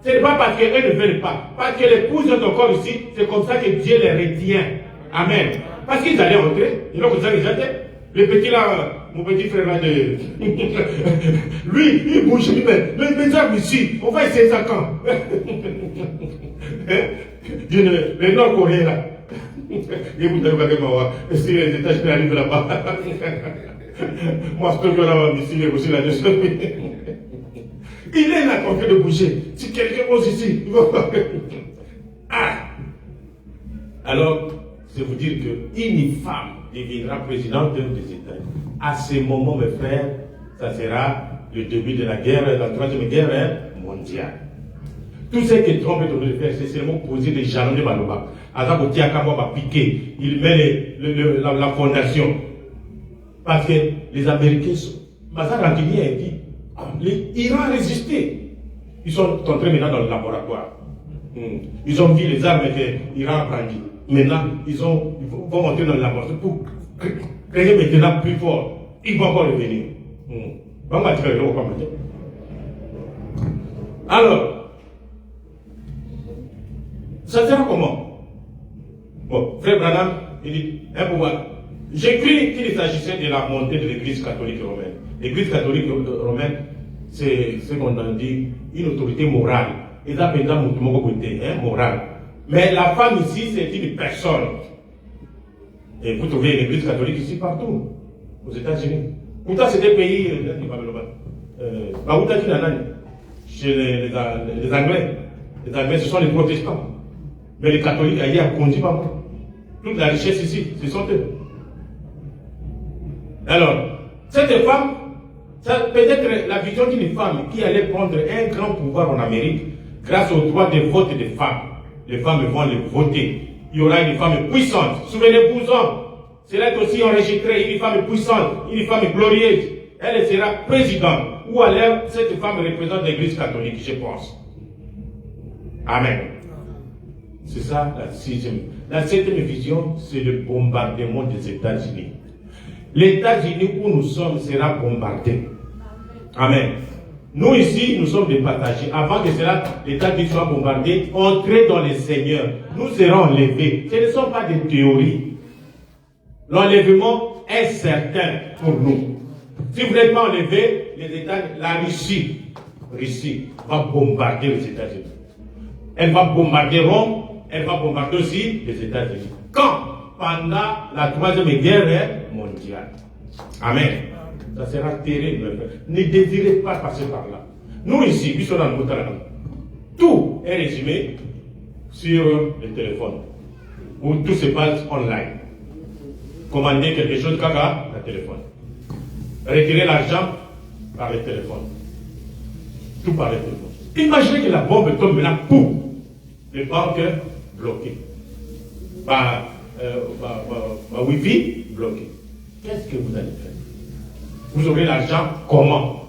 A: ce n'est pas parce qu'elles ne veulent pas. Parce que l'épouse est encore ici, c'est comme ça que Dieu les retient. Amen. Parce qu'ils allaient rentrer. Ils ont comme ça qu'ils étaient. Le petit là, mon petit frère là de. Lui, il bouge, il dit, mais les armes ici, on va essayer ça quand? Le Nord-Coréen là. Et vous avez moi, si les États-Unis arrivent là-bas. Moi, je peux là, ici, il est aussi là-dessus. Il est là en train de bouger. Si quelqu'un ose ici, il va. Ah! Alors, c'est vous dire qu'une femme deviendra présidente des États. À ce moment, mes frères, ça sera le début de la guerre, la troisième guerre mondiale. Tout ce que Trump est obligé de faire, c'est seulement poser des jalons de Baloba. Azaboti Akabo va piquer. Il met la fondation. Parce que les Américains sont. Mazar Rantini a dit l'Iran a résisté. Ils sont entrés maintenant dans le laboratoire. Ils ont vu les armes que l'Iran a prendues. Maintenant, ils vont entrer dans le laboratoire pour créer maintenant plus fort. Ils vont encore revenir. Alors, ça sera comment? Bon, frère Branham, il dit, un pouvoir. J'ai cru qu'il s'agissait de la montée de l'Église catholique romaine. L'Église catholique romaine, c'est ce qu'on a dit, une autorité morale. Et ça, morale. Mais la femme ici, c'est une personne. Et vous trouvez l'Église catholique ici partout, aux États-Unis. Pourtant, c'est des pays, chez les Anglais. Les Anglais, ce sont les protestants. Mais les catholiques, ailleurs, on ne dit pas moi. Toute la richesse ici, ce sont eux. Alors, cette femme, peut-être la vision d'une femme qui allait prendre un grand pouvoir en Amérique grâce au droit de vote des femmes. Les femmes vont les voter. Il y aura une femme puissante. Souvenez-vous-en, cela est aussi enregistré, une femme puissante, une femme glorieuse. Elle sera présidente. Ou alors, cette femme représente l'Église catholique, je pense. Amen. C'est ça la sixième. La septième vision, c'est le bombardement des États-Unis. Les États-Unis où nous sommes sera bombardé. Amen. Nous ici, nous sommes des partagés. Avant que cela, l'État-Unis soit bombardé, entrez dans les seigneurs. Nous serons enlevés. Ce ne sont pas des théories. L'enlèvement est certain pour nous. Si vous n'êtes pas enlevé, la Russie va bombarder les États-Unis. Elle va bombarder Rome, elle va bombarder aussi les États-Unis. Quand? Pendant la troisième guerre mondiale. Amen. Ça sera terrible. Ne désirez pas passer par là. Nous ici, tout est résumé sur le téléphone. Où tout se passe online. Commander quelque chose, caca, le téléphone. Retirer l'argent par le téléphone. Tout par le téléphone. Imaginez que la bombe tombe là, pouf, les banques bloquées. Par Wi-Fi bloqué. Qu'est-ce que vous allez faire? Vous aurez l'argent comment?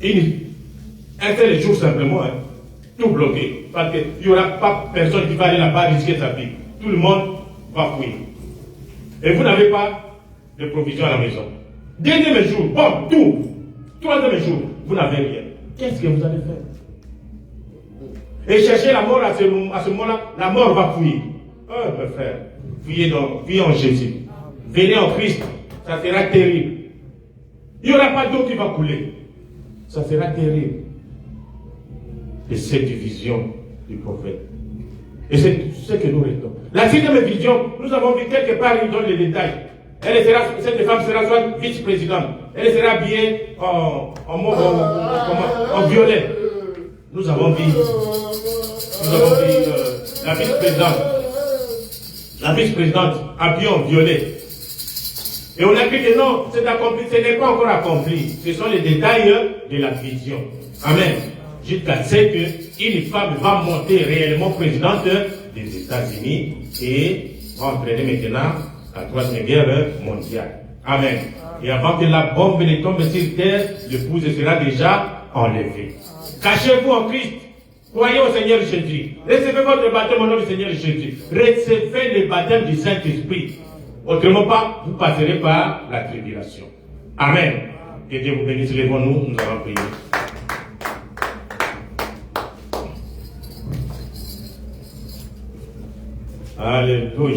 A: Un seul jour simplement, tout bloqué. Parce qu'il n'y aura pas personne qui va aller là-bas risquer sa vie. Tout le monde va fuir. Et vous n'avez pas de provision à la maison. Deuxième jour, bon, tout. Troisième jour, vous n'avez rien. Qu'est-ce que vous allez faire? Et chercher la mort à ce moment-là, la mort va fuir. Oh, mes frères, fuyez en Jésus. Venez en Christ, ça sera terrible. Il n'y aura pas d'eau qui va couler. Ça sera terrible. Et cette vision du prophète. Et c'est ce que nous restons. La sixième vision, nous avons vu quelque part, il donne les détails. Cette femme sera soit vice-présidente. Elle sera bien en violet. Nous avons vu la vice-présidente. La vice-présidente habillée en violet. Et on a cru que non, c'est accompli, ce n'est pas encore accompli. Ce sont les détails de la vision. Amen. Jusqu'à ce qu'une femme va monter réellement présidente des États-Unis et va entraîner maintenant la troisième guerre mondiale. Amen. Et avant que la bombe ne tombe sur terre, l'épouse sera déjà enlevée. Cachez-vous en Christ. Croyez au Seigneur Jésus. Recevez votre baptême au nom du Seigneur Jésus. Recevez le baptême du Saint-Esprit. Autrement pas, vous passerez par la tribulation. Amen. Que Dieu vous bénisse. Lèvons-nous, nous allons prier. Alléluia.